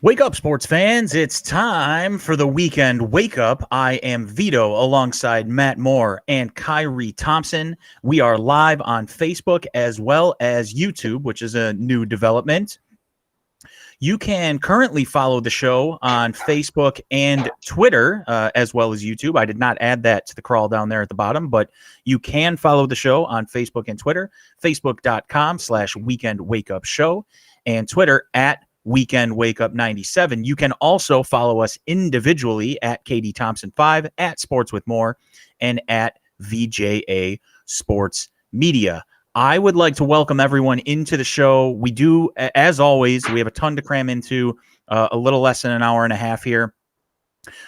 Wake up, sports fans. It's time for the weekend wake up. I am Vito alongside Matt Moore and Kyrie Thompson. We are live on Facebook as well as YouTube, which is a new development. You can currently follow the show on Facebook and Twitter, as well as YouTube. I did not add that to the crawl down there at the bottom, but you can follow the show on Facebook and Twitter, facebook.com/Weekend Wake Up Show, and Twitter at Weekend Wake Up 97. You can also follow us individually at KD Thompson 5, at Sports with More, and at VJA Sports Media. I would like to welcome everyone into the show. We do, as always, we have a ton to cram into, a little less than an hour and a half here.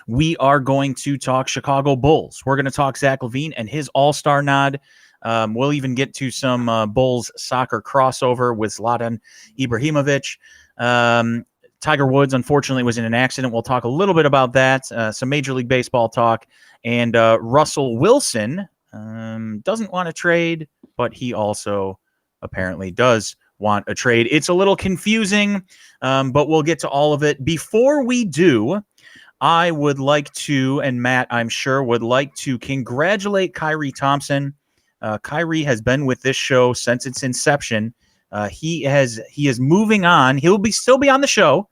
We are going to talk Chicago Bulls. We're going to talk Zach LaVine and his all-star nod. We'll even get to some Bulls soccer crossover with Zlatan Ibrahimovic. Tiger Woods, unfortunately, was in an accident. We'll talk a little bit about that. Some Major League Baseball talk. And Russell Wilson doesn't want to trade, but he also apparently does want a trade. It's a little confusing, but we'll get to all of it. Before we do, I would like to, and Matt, I'm sure, would like to congratulate Kyrie Thompson. Kyrie has been with this show since its inception. He is moving on. Still be on the show,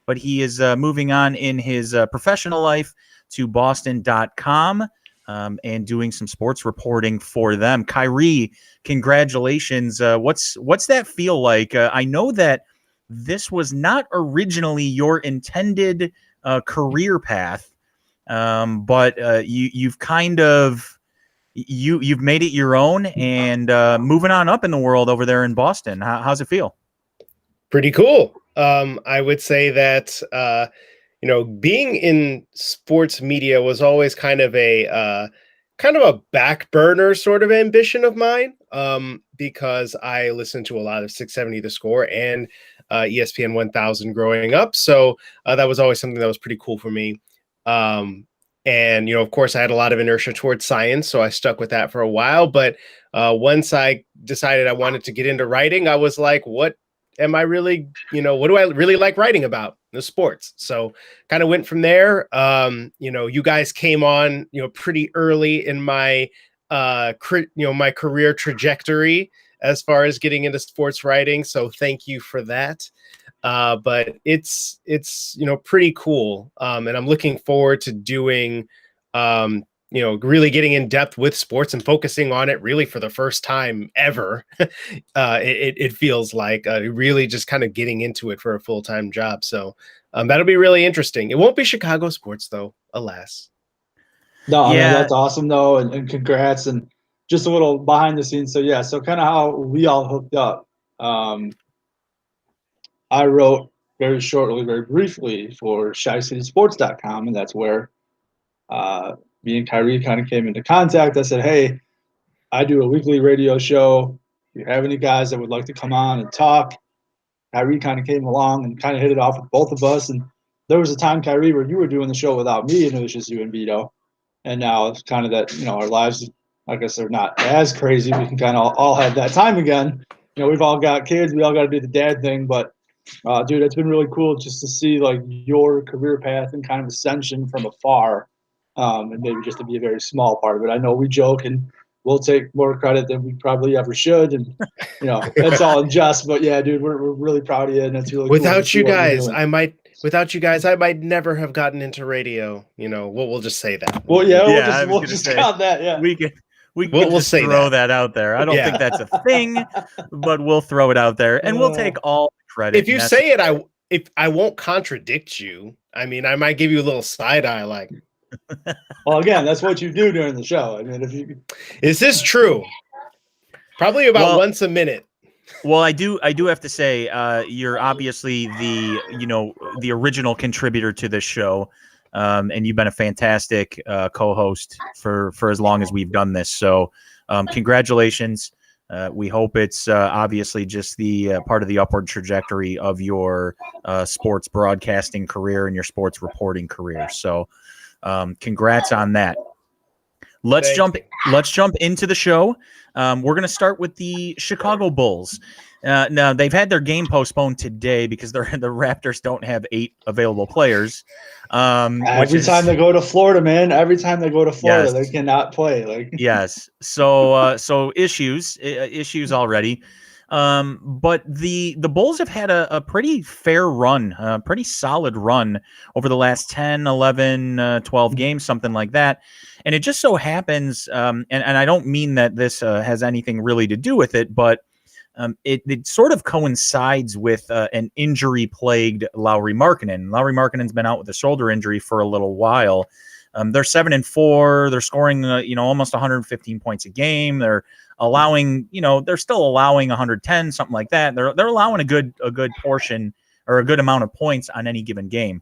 but he is moving on in his professional life to Boston.com. And doing some sports reporting for them. Kyrie, congratulations. What's that feel like? I know that this was not originally your intended career path, but you've kind of you've made it your own and moving on up in the world over there in Boston. How's it feel? Pretty cool. I would say that being in sports media was always kind of a back burner sort of ambition of mine, because I listened to a lot of 670 The Score and ESPN 1000 growing up. So that was always something that was pretty cool for me. And, of course, I had a lot of inertia towards science, so I stuck with that for a while. But once I decided I wanted to get into writing, I was like, what am I really, what do I really like writing about? The sports. So kind of went from there. You guys came on, pretty early in my, my career trajectory as far as getting into sports writing. So thank you for that. But it's pretty cool. And I'm looking forward to doing, really getting in depth with sports and focusing on it really for the first time ever. It feels like really just kind of getting into it for a full-time job. So that'll be really interesting. It won't be Chicago sports though, alas. No, yeah. That's awesome though. And congrats. And just a little behind the scenes. So yeah, so kind of how we all hooked up. I wrote very shortly, very briefly for ShyCitySports.com, and that's where me and Kyrie kind of came into contact. I said, hey, I do a weekly radio show. If you have any guys that would like to come on and talk, Kyrie kind of came along and kind of hit it off with both of us. And there was a time, Kyrie, where you were doing the show without me, and it was just you and Vito. And now it's kind of that, our lives, I guess they're not as crazy. We can kind of all have that time again. We've all got kids. We all got to do the dad thing. But, dude, it's been really cool just to see, like, your career path and kind of ascension from afar. And maybe just to be a very small part of it. I know we joke and we'll take more credit than we probably ever should. And, that's all in jest. But, yeah, dude, we're really proud of you. And it's really Without you guys, I might never have gotten into radio. We'll just say that. Well, yeah, we'll just count that. Yeah. We'll say throw that out there. I don't think that's a thing, but we'll throw it out there and we'll take all the credit. If you say it, I won't contradict you. I mean, I might give you a little side eye, like. Well, again, that's what you do during the show. I mean, is this true? Probably about once a minute. Well, I do have to say, you're obviously the original contributor to this show, and you've been a fantastic co-host for as long as we've done this. So, congratulations. We hope it's obviously just the part of the upward trajectory of your sports broadcasting career and your sports reporting career. So, congrats on that. Let's jump into the show. We're going to start with the Chicago Bulls. No, they've had their game postponed today because the Raptors don't have 8 available players. Every time they go to Florida, man. Every time they go to Florida, they cannot play. Like yes. So issues already. But the Bulls have had a pretty fair run, a pretty solid run over the last 10, 11, 12 games, something like that. And it just so happens, and I don't mean that this has anything really to do with it, but it sort of coincides with an injury-plagued Lauri Markkanen. Lauri Markkanen's been out with a shoulder injury for a little while. They're 7-4. They're scoring, almost 115 points a game. They're allowing, they're still allowing 110, something like that. They're allowing a good portion or a good amount of points on any given game.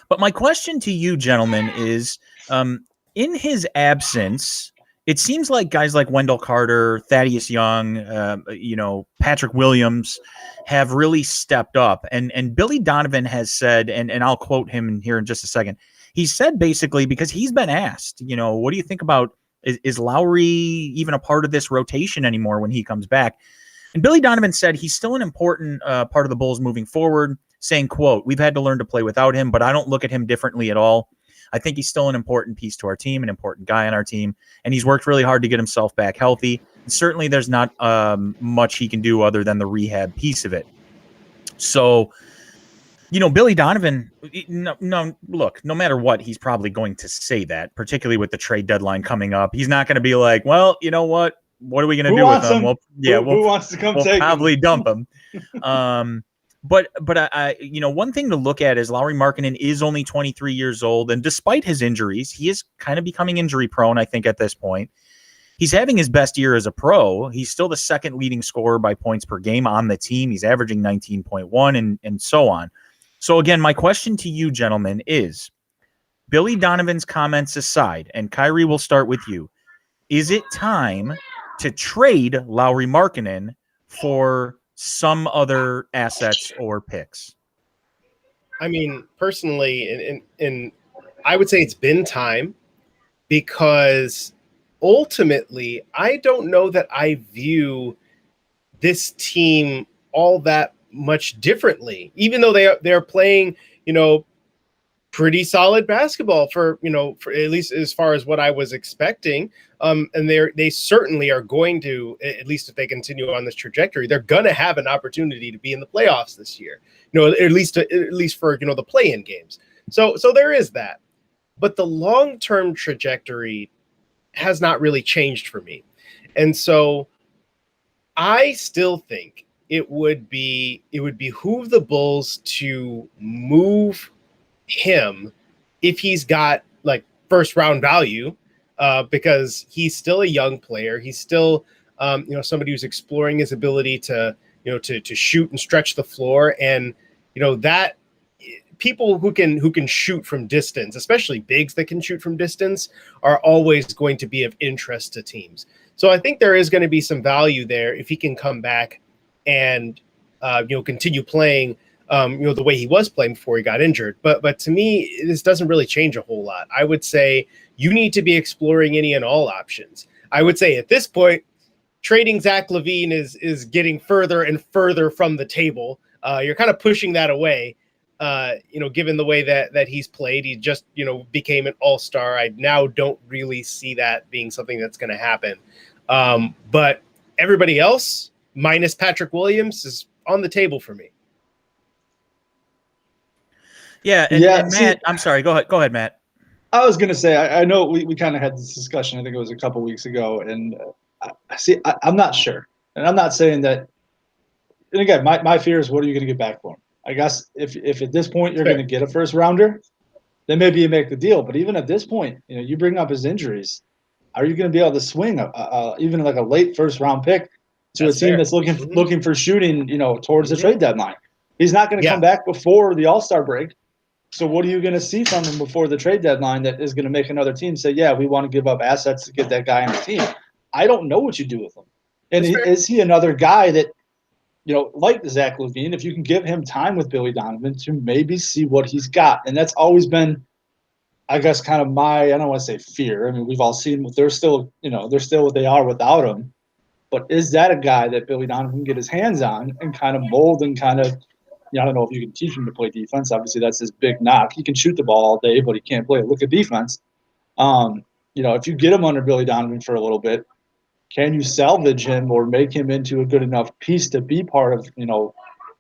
But my question to you, gentlemen, is in his absence, it seems like guys like Wendell Carter, Thaddeus Young, Patrick Williams have really stepped up. And Billy Donovan has said, and I'll quote him here in just a second, he said basically, because he's been asked, what do you think about, is Lowry even a part of this rotation anymore when he comes back? And Billy Donovan said he's still an important part of the Bulls moving forward, saying, quote, "We've had to learn to play without him, but I don't look at him differently at all. I think he's still an important piece to our team, an important guy on our team, and he's worked really hard to get himself back healthy. And certainly there's not much he can do other than the rehab piece of it." So, Billy Donovan, look, no matter what, he's probably going to say that, particularly with the trade deadline coming up. He's not going to be like, well, you know what? What are we going to do with him? Who wants to come we'll take probably him? dump him. But I one thing to look at is Lauri Markkanen is only 23 years old, and despite his injuries, he is kind of becoming injury prone, I think, at this point. He's having his best year as a pro. He's still the second leading scorer by points per game on the team. He's averaging 19.1 and so on. So again, my question to you, gentlemen, is Billy Donovan's comments aside, and Kyrie, will start with you. Is it time to trade Lauri Markkanen for some other assets or picks? I mean, personally, and I would say it's been time, because ultimately, I don't know that I view this team all that much differently, even though they're playing, pretty solid basketball for at least as far as what I was expecting. And they certainly are going to, at least if they continue on this trajectory, they're going to have an opportunity to be in the playoffs this year. At least for the play-in games. So there is that, but the long-term trajectory has not really changed for me, and so I still think it would behoove the Bulls to move him if he's got like first round value, because he's still a young player. He's still somebody who's exploring his ability to shoot and stretch the floor, and that people who can shoot from distance, especially bigs that can shoot from distance, are always going to be of interest to teams. So I think there is going to be some value there if he can come back and continue playing the way he was playing before he got injured. But to me, this doesn't really change a whole lot. I would say you need to be exploring any and all options. I would say at this point, trading Zach LaVine is getting further and further from the table. You're kind of pushing that away. Given the way that he's played, he just became an all-star. I now don't really see that being something that's going to happen. But everybody else, minus Patrick Williams, is on the table for me. Yeah, and Matt, I'm sorry. Go ahead, Matt. I was going to say, I know we kind of had this discussion. I think it was a couple weeks ago, and I'm not sure, and I'm not saying that. And again, my fear is, what are you going to get back for him? I guess if at this point you're going to get a first rounder, then maybe you make the deal. But even at this point, you bring up his injuries. Are you going to be able to swing even like a late first round pick to a team that's looking for shooting, towards the trade deadline? He's not going to come back before the All-Star break. So what are you going to see from him before the trade deadline that is going to make another team say, yeah, we want to give up assets to get that guy on the team? I don't know what you do with him. And is he another guy that, like Zach LaVine, if you can give him time with Billy Donovan to maybe see what he's got? And that's always been, I guess, kind of I don't want to say fear. I mean, we've all seen they're still what they are without him. But is that a guy that Billy Donovan can get his hands on and kind of mold and kind of, I don't know if you can teach him to play defense. Obviously, that's his big knock. He can shoot the ball all day, but he can't play. Look at defense. If you get him under Billy Donovan for a little bit, can you salvage him or make him into a good enough piece to be part of,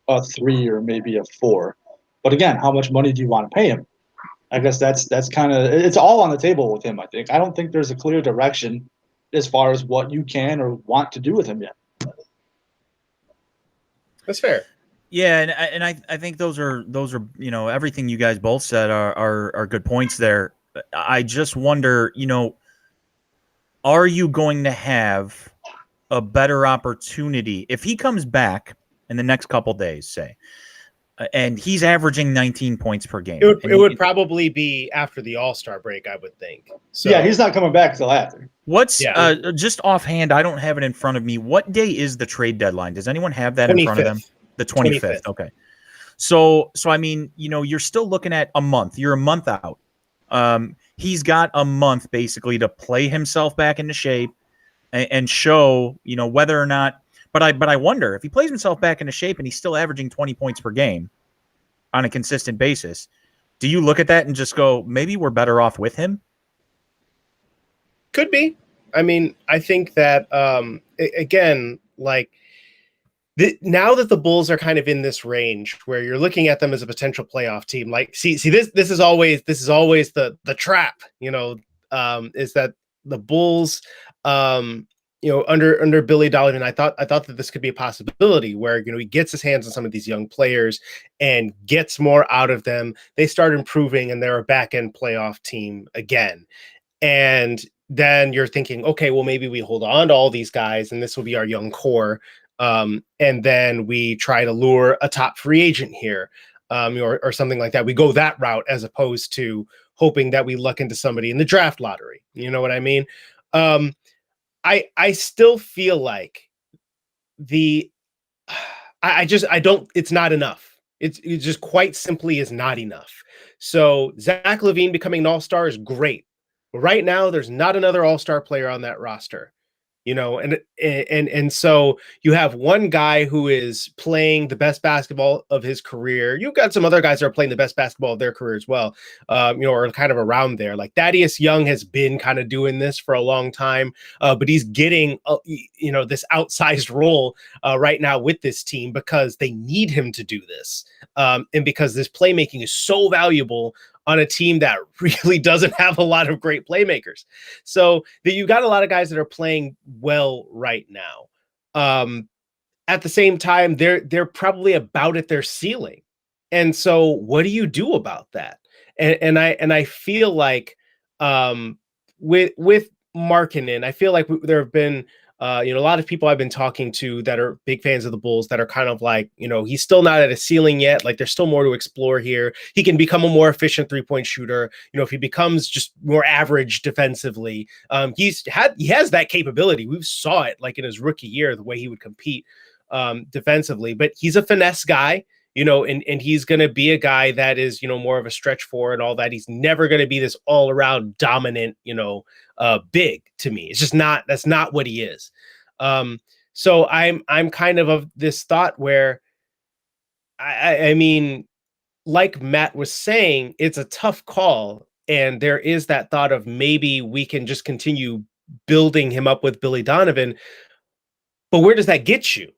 a 3 or maybe a 4? But again, how much money do you want to pay him? I guess that's kind of – it's all on the table with him, I think. I don't think there's a clear direction as far as what you can or want to do with him yet. That's fair. Yeah, and I think those are everything you guys both said are good points there. I just wonder, are you going to have a better opportunity if he comes back in the next couple days, say, and he's averaging 19 points per game? It would probably be after the All-Star break, I would think. So, yeah, he's not coming back until after. What's just offhand? I don't have it in front of me. What day is the trade deadline? Does anyone have that 25th. In front of them? The 25th. Okay. So I mean, you're still looking at a month. You're a month out. He's got a month basically to play himself back into shape and show, whether or not. But I wonder if he plays himself back into shape and he's still averaging 20 points per game on a consistent basis. Do you look at that and just go, maybe we're better off with him? Could be. I mean, I think that again, like. Now that the Bulls are kind of in this range where you're looking at them as a potential playoff team, like see this is always the trap, is that the Bulls, under Billy Donovan, I thought that this could be a possibility where he gets his hands on some of these young players and gets more out of them. They start improving and they're a back end playoff team again, and then you're thinking, okay, well maybe we hold on to all these guys and this will be our young core. And then we try to lure a top free agent here, or something like that. We go that route as opposed to hoping that we luck into somebody in the draft lottery. You know what I mean? I still feel like it's not enough. It just quite simply is not enough. So Zach LaVine becoming an all-star is great. But right now, there's not another all-star player on that roster. And so you have one guy who is playing the best basketball of his career. You've got some other guys that are playing the best basketball of their career as well, or kind of around there. Like Thaddeus Young has been kind of doing this for a long time, but he's getting, this outsized role right now with this team because they need him to do this. And because this playmaking is so valuable on a team that really doesn't have a lot of great playmakers. So that you've got a lot of guys that are playing well right now. At the same time, they're probably about at their ceiling. And so what do you do about that? And I feel like with Markkanen, I feel like there have been a lot of people I've been talking to that are big fans of the Bulls that are kind of like, he's still not at a ceiling yet. Like there's still more to explore here. He can become a more efficient 3-point shooter. If he becomes just more average defensively, he has that capability. We saw it like in his rookie year, the way he would compete defensively, but he's a finesse guy. And he's going to be a guy that is, more of a stretch four and all that. He's never going to be this all around dominant, big to me. It's just that's not what he is. So I'm kind of this thought where I mean, like Matt was saying, it's a tough call. And there is that thought of maybe we can just continue building him up with Billy Donovan. But where does that get you?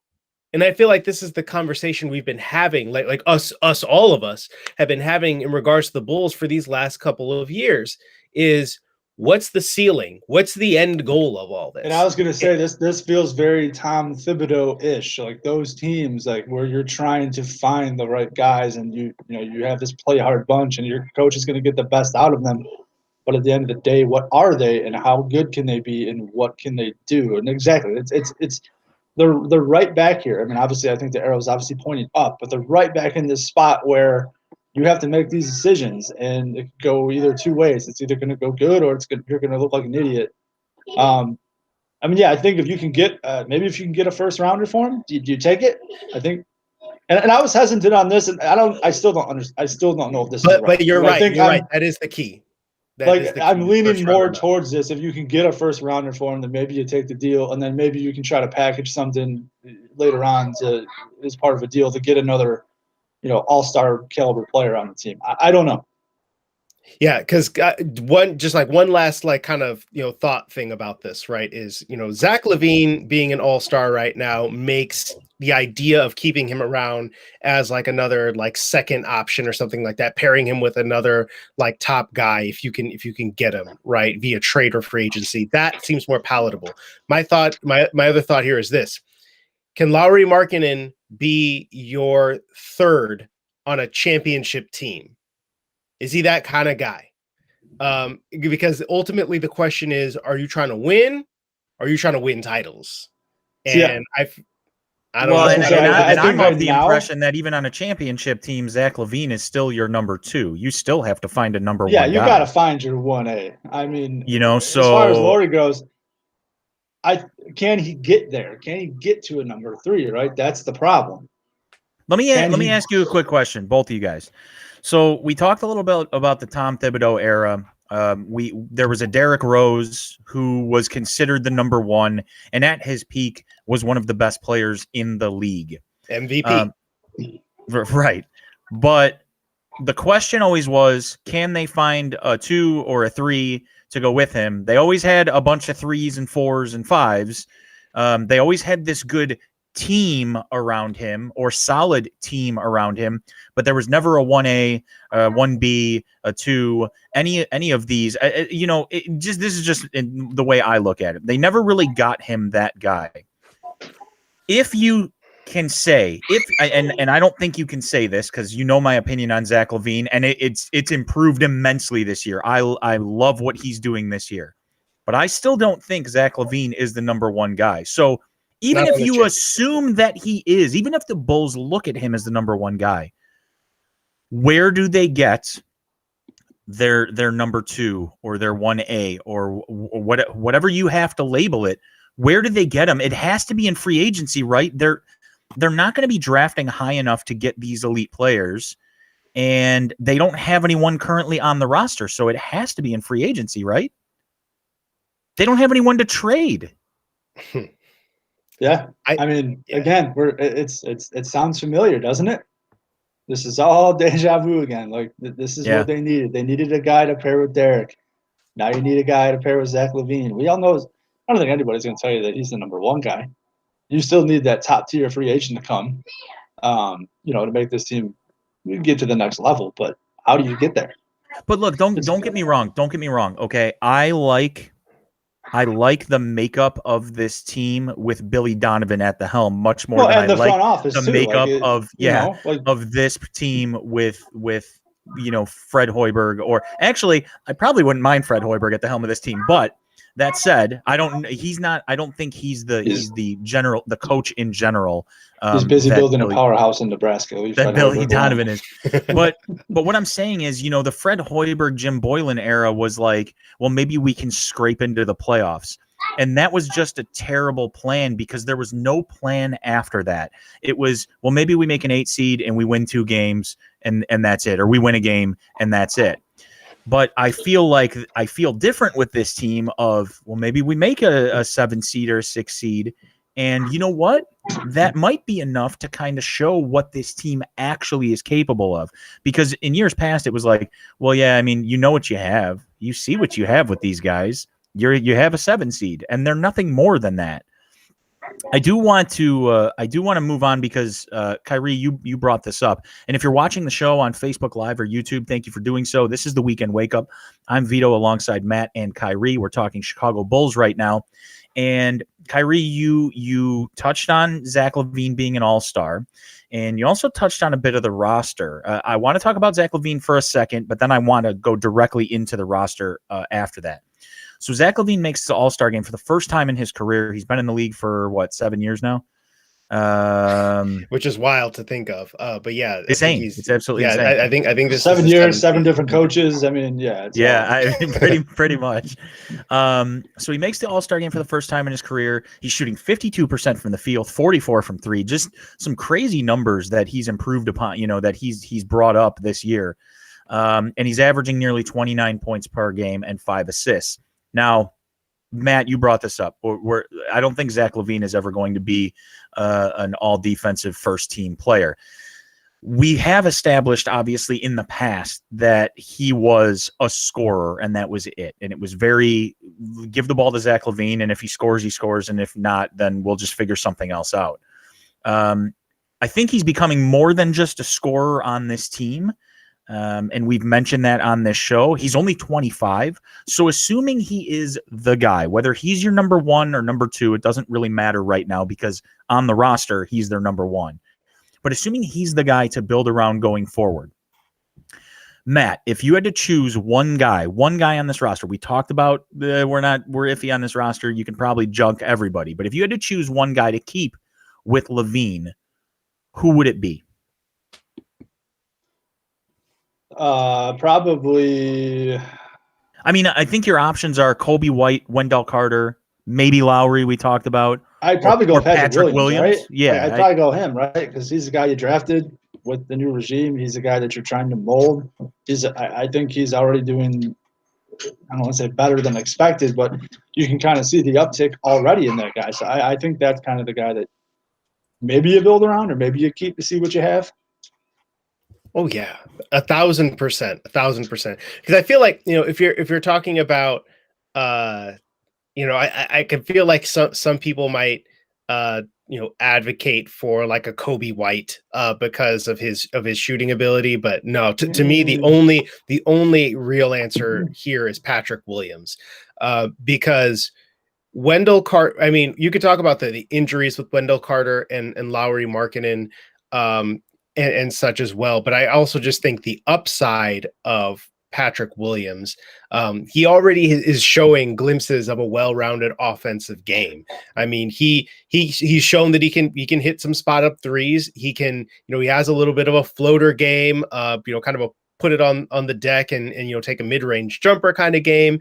And I feel like this is the conversation we've been having, like all of us have been having in regards to the Bulls for these last couple of years, is what's the ceiling? What's the end goal of all this? And I was going to say, this feels very Tom Thibodeau-ish, like those teams, like where you're trying to find the right guys and you have this play hard bunch and your coach is going to get the best out of them. But at the end of the day, what are they and how good can they be and what can they do? And exactly, they're right back here. I mean, obviously, I think the arrow is obviously pointing up, but they're right back in this spot where you have to make these decisions, and it could go either two ways. It's either going to go good or you're going to look like an idiot. I think if you can get a first rounder for him, do you take it? I think, and I was hesitant on this, and I still don't know if this is right. But you're right. You're right. That is the key. I'm leaning more towards this. If you can get a first rounder for him, then maybe you take the deal, and then maybe you can try to package something later on as part of a deal to get another, all-star caliber player on the team. I don't know. Yeah, because one last kind of thought thing about this, right, is Zach Levine being an all-star right now makes the idea of keeping him around as another second option or something like that, pairing him with another top guy if you can get him right via trade or free agency, that seems more palatable. My other thought here is this: can Lauri Markkanen be your third on a championship team? Is he that kind of guy? Because ultimately the question is, are you trying to win? Or are you trying to win titles? And I don't know. I'm of the impression that even on a championship team, Zach Levine is still your number 2. You still have to find a number 1 guy. Yeah, you got to find your 1A. I mean, so as far as Lauri goes, can he get there? Can he get to a number 3, right? That's the problem. Let me ask you a quick question, both of you guys. So we talked a little bit about the Tom Thibodeau era. There was a Derrick Rose who was considered the number 1, and at his peak was one of the best players in the league. MVP. Right. But the question always was, can they find a 2 or a 3 to go with him? They always had a bunch of 3s and 4s and 5s. They always had this good team around him or solid team around him, but there was never a 1A, 1B, a 2, any of these. This is just the way I look at it. They never really got him that guy. If you can say, and I don't think you can say this because my opinion on Zach Levine, and it's improved immensely this year. I love what he's doing this year, but I still don't think Zach Levine is the number 1 guy. So even if you assume that he is, even if the Bulls look at him as the number 1 guy, where do they get their number 2 or their 1A or whatever you have to label it? Where do they get him? It has to be in free agency, right? They're not going to be drafting high enough to get these elite players, and they don't have anyone currently on the roster, so it has to be in free agency, right? They don't have anyone to trade. Yeah, again, it sounds familiar, doesn't it? This is all deja vu again. This is what they needed. They needed a guy to pair with Derek. Now you need a guy to pair with Zach Levine. We all know. I don't think anybody's going to tell you that he's the number 1 guy. You still need that top tier free agent to come, to make this team get to the next level. But how do you get there? But look, don't get me wrong. Don't get me wrong. Okay, I like the makeup of this team with Billy Donovan at the helm much more than I like the makeup of this team with Fred Hoiberg. Or actually, I probably wouldn't mind Fred Hoiberg at the helm of this team. But that said, I don't think he's the coach in general. He's busy building a powerhouse in Nebraska. That Billy Donovan is. But what I'm saying is, the Fred Hoiberg, Jim Boylan era was like, well, maybe we can scrape into the playoffs. And that was just a terrible plan because there was no plan after that. It was, well, maybe we make an 8 seed and we win 2 games and that's it. Or we win a game and that's it. But I feel different with this team of, well, maybe we make a 7 seed or a 6 seed. And you know what? That might be enough to kind of show what this team actually is capable of. Because in years past, it was like, well, yeah, I mean, you know what you have. You see what you have with these guys. You have a 7 seed, and they're nothing more than that. I do want to move on because Kyrie, you brought this up, and if you're watching the show on Facebook Live or YouTube, thank you for doing so. This is the Weekend Wake Up. I'm Vito alongside Matt and Kyrie. We're talking Chicago Bulls right now, and Kyrie, you touched on Zach Levine being an all-star, and you also touched on a bit of the roster. I want to talk about Zach Levine for a second, but then I want to go directly into the roster after that. So Zach Levine makes the All-Star game for the first time in his career. He's been in the league for 7 years now, which is wild to think of. But yeah, insane. It's absolutely insane. I think this 7 years, 7 different coaches. I mean, pretty much. So he makes the All-Star game for the first time in his career. He's shooting 52% from the field, 44 from 3. Just some crazy numbers that he's improved upon. That he's brought up this year. And he's averaging nearly 29 points per game and 5 assists. Now, Matt, you brought this up. I don't think Zach LaVine is ever going to be an all-defensive first-team player. We have established, obviously, in the past that he was a scorer, and that was it. And it was very, give the ball to Zach LaVine, and if he scores, he scores, and if not, then we'll just figure something else out. I think he's becoming more than just a scorer on this team, and we've mentioned that on this show. He's only 25, so assuming he is the guy, whether he's your number one or number two, it doesn't really matter right now because on the roster, he's their number one. But assuming he's the guy to build around going forward, Matt, if you had to choose one guy on this roster, we talked about we're iffy on this roster. You can probably junk everybody, but if you had to choose one guy to keep with Levine, who would it be? Probably. I mean, I think your options are Kobe White, Wendell Carter, maybe Lowry. We talked about. I'd probably go Patrick Williams. Right? Yeah, I'd probably go him, right? Because he's the guy you drafted with the new regime. He's the guy that you're trying to mold. I think he's already doing, I don't want to say better than expected, but you can kind of see the uptick already in that guy. So I think that's kind of the guy that maybe you build around or maybe you keep to see what you have. Oh yeah, 1,000%, 1,000%. Because I feel like, if you're talking about, I can feel like some people might, advocate for like a Kobe White because of his shooting ability, but no, to me the only real answer here is Patrick Williams, because Wendell Carter. I mean, you could talk about the injuries with Wendell Carter and Lowry Markkanen, and such as well, but I also just think the upside of Patrick Williams, he already is showing glimpses of a well-rounded offensive game. I mean, he's shown that he can hit some spot up threes. He can, he has a little bit of a floater game, kind of a put it on the deck and take a mid-range jumper kind of game.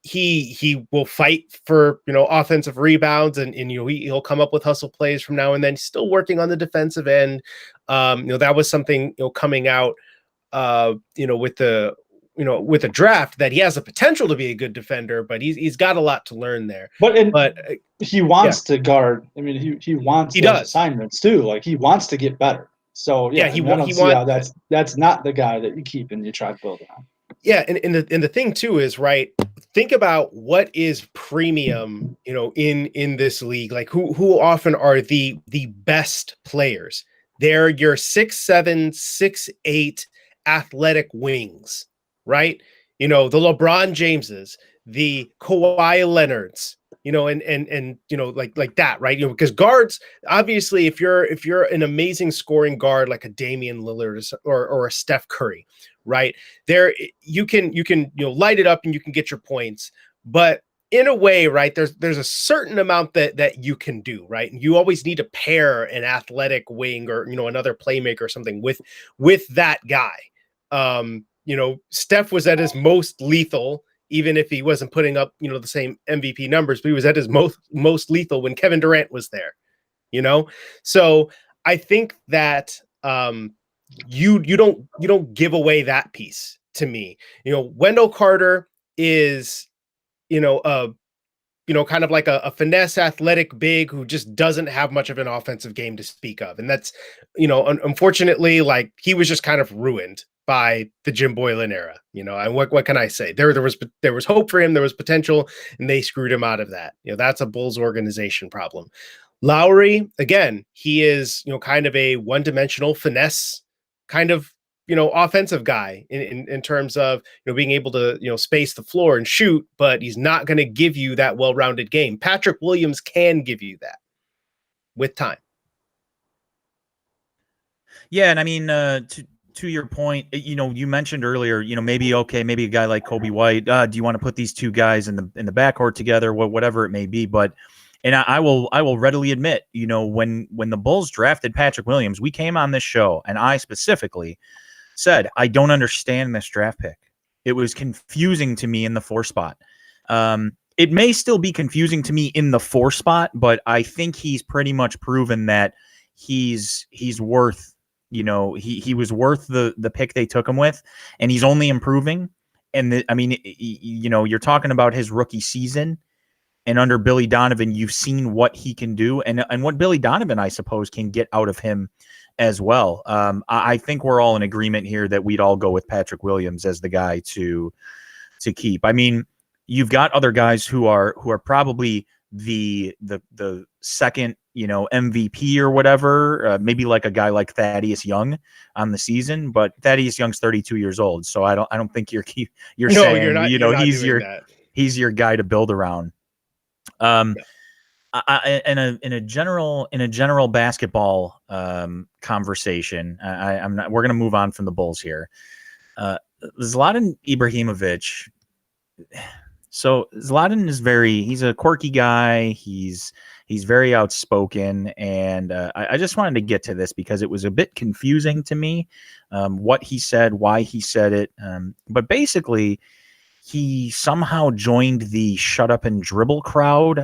He will fight for offensive rebounds and he'll come up with hustle plays from now and then. He's still working on the defensive end. That was something coming out with the draft, that he has the potential to be a good defender, but he's got a lot to learn there. But he wants to guard. I mean, he wants those assignments too. Like he wants to get better. So he wants. That's not the guy that you keep and you try to build around. Yeah, and the thing too is, right, think about what is premium, in this league. Like who often are the best players? They're your 6'7", 6'8" athletic wings, right? The LeBron Jameses, the Kawhi Leonards, and like that, right? Because guards, obviously, if you're an amazing scoring guard like a Damian Lillard or a Steph Curry, right? There you can light it up and you can get your points, but in a way, right, there's a certain amount that you can do, right? And you always need to pair an athletic wing or another playmaker or something with that guy. Steph was at his most lethal, even if he wasn't putting up the same MVP numbers, but he was at his most lethal when Kevin Durant was there. So I think that you don't give away that piece to me. Wendell Carter is kind of like a finesse athletic big who just doesn't have much of an offensive game to speak of. And that's, unfortunately, like he was just kind of ruined by the Jim Boylan era, and what can I say? There was hope for him. There was potential and they screwed him out of that. That's a Bulls organization problem. Lowry, again, he is, kind of a one-dimensional finesse kind of, offensive guy in terms of, being able to, space the floor and shoot, but he's not going to give you that well-rounded game. Patrick Williams can give you that with time. Yeah. And I mean, to your point, you mentioned earlier, maybe a guy like Kobe White, do you want to put these two guys in the backcourt together, whatever it may be. But, and I will readily admit, when the Bulls drafted Patrick Williams, we came on this show and I specifically said, I don't understand this draft pick. It was confusing to me in the 4 spot. It may still be confusing to me in the 4 spot, but I think he's pretty much proven that he's worth You know, he was worth the pick they took him with, and he's only improving. And I mean, you know, you're talking about his rookie season, and under Billy Donovan, you've seen what he can do, and what Billy Donovan, I suppose, can get out of him as well. I think we're all in agreement here that we'd all go with Patrick Williams as the guy to keep. I mean, you've got other guys who are probably the second, you know, MVP or whatever, maybe like a guy like Thaddeus Young on the season, but Thaddeus Young's 32 years old, so I don't think you're No, saying, you're not, you know, you're not he's doing your that. he's your guy to build around. In a general basketball conversation, I'm not. We're gonna move on from the Bulls here. Zlatan Ibrahimovic. So Zlatan is he's a quirky guy. He's very outspoken, and I just wanted to get to this because it was a bit confusing to me, what he said, why he said it. But basically, he somehow joined the shut up and dribble crowd,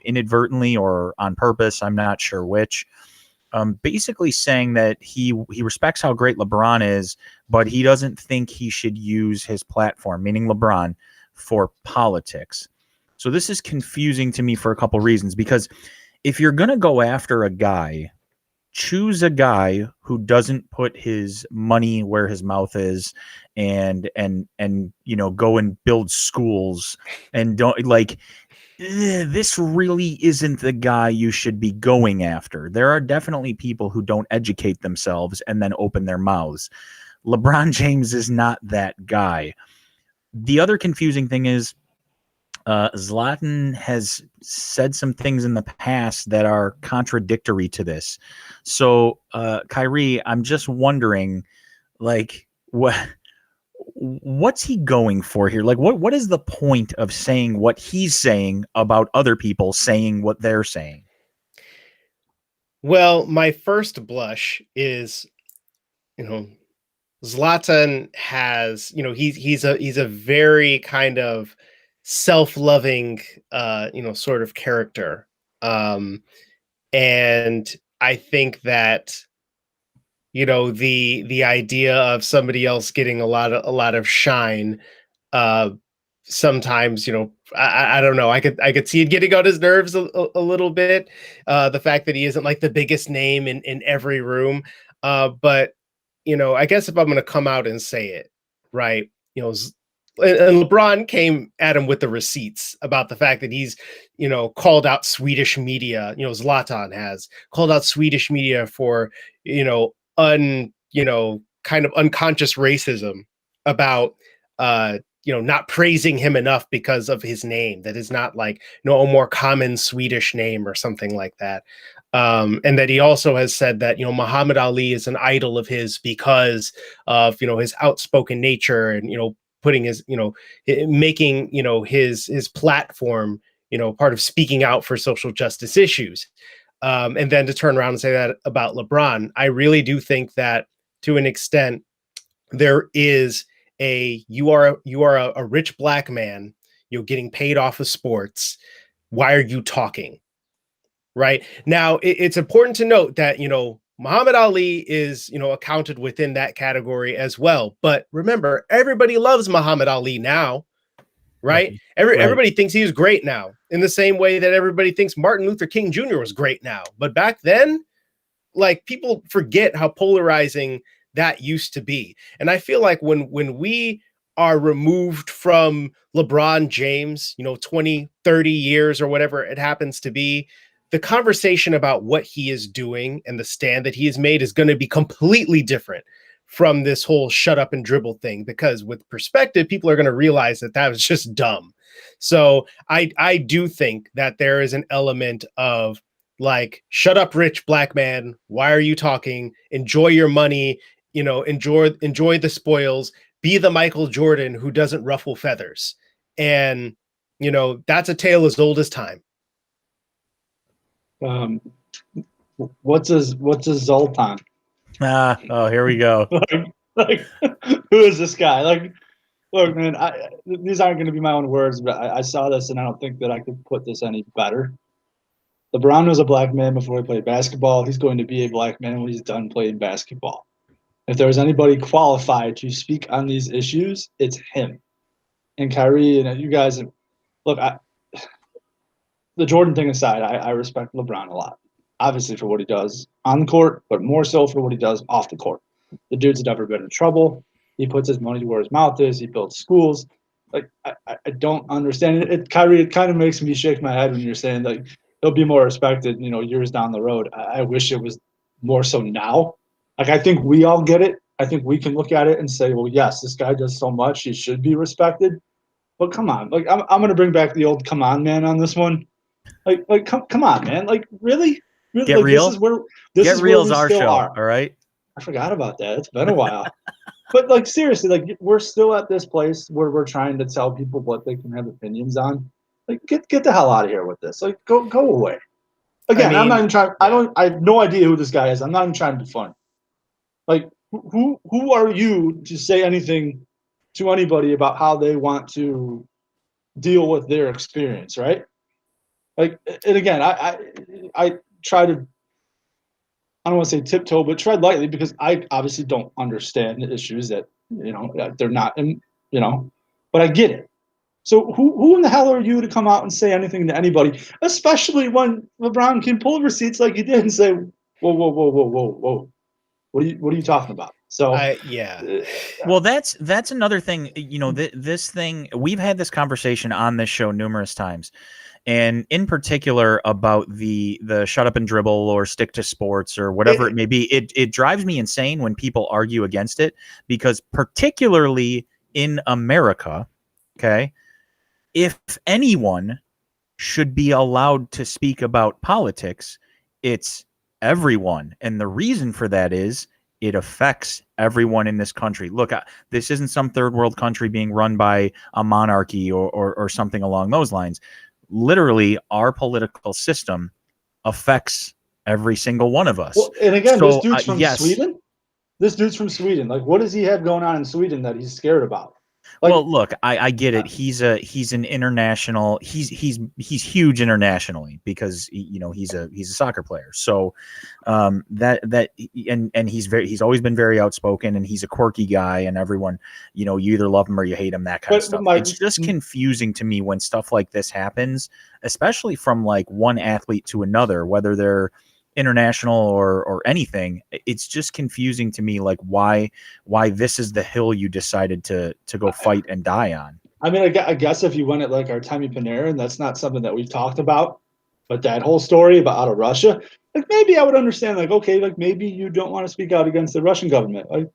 inadvertently or on purpose. I'm not sure which. Basically saying that he respects how great LeBron is, but he doesn't think he should use his platform, meaning LeBron, for politics. So this is confusing to me for a couple reasons, because if you're going to go after a guy, choose a guy who doesn't put his money where his mouth is, and you know, go and build schools, and don't like this really isn't the guy you should be going after. There are definitely people who don't educate themselves and then open their mouths. LeBron James is not that guy. The other confusing thing is Zlatan has said some things in the past that are contradictory to this. So, Kyrie, I'm just wondering, like, what's he going for here? Like, what is the point of saying what he's saying about other people saying what they're saying? Well, my first blush is, you know, Zlatan has, you know, he's a very kind of self-loving, you know, sort of character, and I think that, you know, the idea of somebody else getting a lot of shine, uh, sometimes, you know, I don't know, I could see it getting on his nerves a little bit, the fact that he isn't like the biggest name in every room, but you know, I guess if I'm going to come out and say it, right, you know, and LeBron came at him with the receipts about the fact that he's, you know, called out Swedish media, you know, Zlatan has called out Swedish media for, you know, you know, kind of unconscious racism about, you know, not praising him enough because of his name that is not like, you know, a more common Swedish name or something like that. And that he also has said that, you know, Muhammad Ali is an idol of his because of, you know, his outspoken nature, and, you know, putting his, you know, making, you know, his platform, you know, part of speaking out for social justice issues. And then to turn around and say that about LeBron, I really do think that to an extent there is you are a rich black man, you're getting paid off of sports. Why are you talking? Right now, it's important to note that, you know, Muhammad Ali is, you know, accounted within that category as well. But remember, everybody loves Muhammad Ali now, right? Everybody thinks he's great now, in the same way that everybody thinks Martin Luther King Jr. was great now. But back then, like, people forget how polarizing that used to be. And I feel like when we are removed from LeBron James, you know, 20, 30 years or whatever it happens to be, the conversation about what he is doing and the stand that he has made is going to be completely different from this whole shut up and dribble thing, because with perspective, people are going to realize that that was just dumb. So I do think that there is an element of, like, shut up, rich black man. Why are you talking? Enjoy your money, you know, enjoy the spoils, be the Michael Jordan who doesn't ruffle feathers. And, you know, that's a tale as old as time. What's a Zoltan? Oh, here we go. like, who is this guy? Like, look, man, these aren't going to be my own words, but I saw this and I don't think that I could put this any better. LeBron was a black man before he played basketball. He's going to be a black man when he's done playing basketball. If there's anybody qualified to speak on these issues, it's him. And Kyrie and you guys, look, the Jordan thing aside, I respect LeBron a lot. Obviously for what he does on the court, but more so for what he does off the court. The dude's never been in trouble. He puts his money where his mouth is. He builds schools. Like, I don't understand it. Kyrie, it kind of makes me shake my head when you're saying, like, he'll be more respected, years down the road. I wish it was more so now. Like, I think we all get it. I think we can look at it and say, well, yes, this guy does so much. He should be respected. But come on. Like, I'm going to bring back the old come on, man, on this one. Like, come on, man. Like, really? Get like, real. This is real where is we our still show. are. All right. I forgot about that. It's been a while. But, like, seriously, like, we're still at this place where we're trying to tell people what they can have opinions on. Like, get the hell out of here with this. Like, go away. Again, I'm not even trying. I have no idea who this guy is. I'm not even trying to be funny. Like, who are you to say anything to anybody about how they want to deal with their experience, right? Like, and again, I try to, I don't want to say tiptoe, but tread lightly, because I obviously don't understand the issues that, they're not in, but I get it. So who in the hell are you to come out and say anything to anybody, especially when LeBron can pull receipts like he did and say, whoa. What are you talking about? So well, that's another thing. This thing, we've had this conversation on this show numerous times, and in particular about the shut up and dribble or stick to sports or whatever it may be. It drives me insane when people argue against it, because particularly in America, okay, if anyone should be allowed to speak about politics, it's everyone. And the reason for that is it affects everyone in this country. Look, this isn't some third world country being run by a monarchy or something along those lines. Literally, our political system affects every single one of us. Well, and again, so, this dude's from Sweden. This dude's from Sweden. Like, what does he have going on in Sweden that he's scared about? Like, well, look, I get it. He's an international. He's huge internationally because he's a soccer player. So and he's always been very outspoken, and he's a quirky guy, and everyone, you either love him or you hate him, that kind of stuff. It's just confusing to me when stuff like this happens, especially from like one athlete to another, whether they're international or anything. It's just confusing to me, like why this is the hill you decided to go fight and die on. I mean, I guess if you went at like Artemi Panarin, that's not something that we've talked about, but that whole story about out of Russia, like maybe I would understand, like, okay, like maybe you don't want to speak out against the Russian government, like,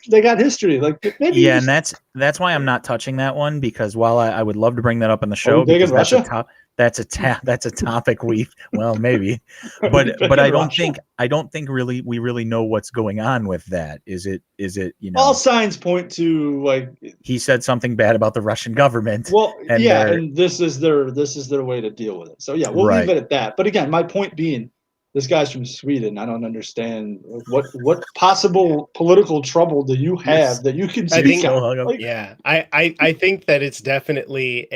they got history, like maybe. Yeah, and that's why I'm not touching that one, because while I would love to bring that up in the show, because that's a topic well, maybe, but I don't think really we really know what's going on with that. Is it all signs point to, like, he said something bad about the Russian government. Well, and this is their way to deal with it. So yeah, we'll leave it at that. But again, my point being, this guy's from Sweden. I don't understand what possible political trouble do you have that you can speak on? Like, I think that it's definitely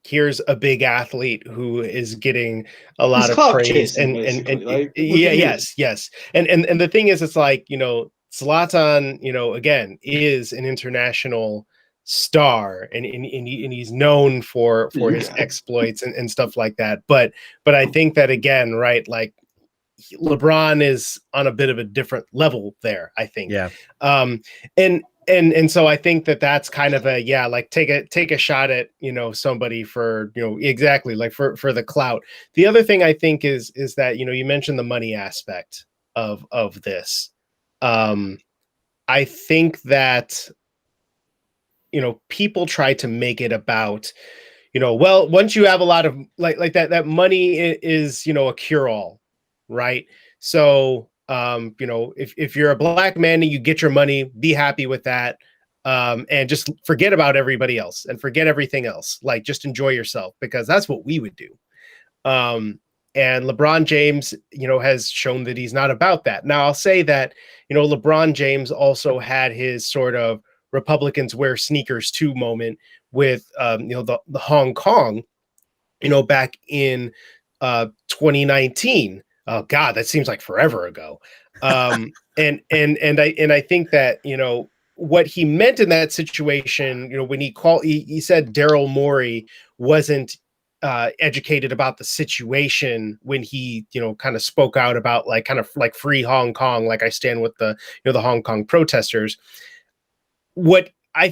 here's a big athlete who is getting a lot of praise and yes. And the thing is, it's like, Zlatan, again, is an international star, and he's known for his exploits and stuff like that. But I think that, again, right, like LeBron is on a bit of a different level there, I think. Yeah. And so I think that's kind of like take a shot at, somebody for, exactly, like for the clout. The other thing I think is that, you mentioned the money aspect of this. I think that, people try to make it about, well, once you have a lot of like that money is, a cure-all, right? So, if you're a black man and you get your money, be happy with that. And just forget about everybody else and forget everything else. Like, just enjoy yourself, because that's what we would do. And LeBron James, has shown that he's not about that. Now, I'll say that, LeBron James also had his sort of Republicans wear sneakers too moment with, the Hong Kong. back in 2019. Oh God, that seems like forever ago. And I think that, what he meant in that situation, when he said Daryl Morey wasn't educated about the situation when he, kind of spoke out about kind of like free Hong Kong, like I stand with the, the Hong Kong protesters. What I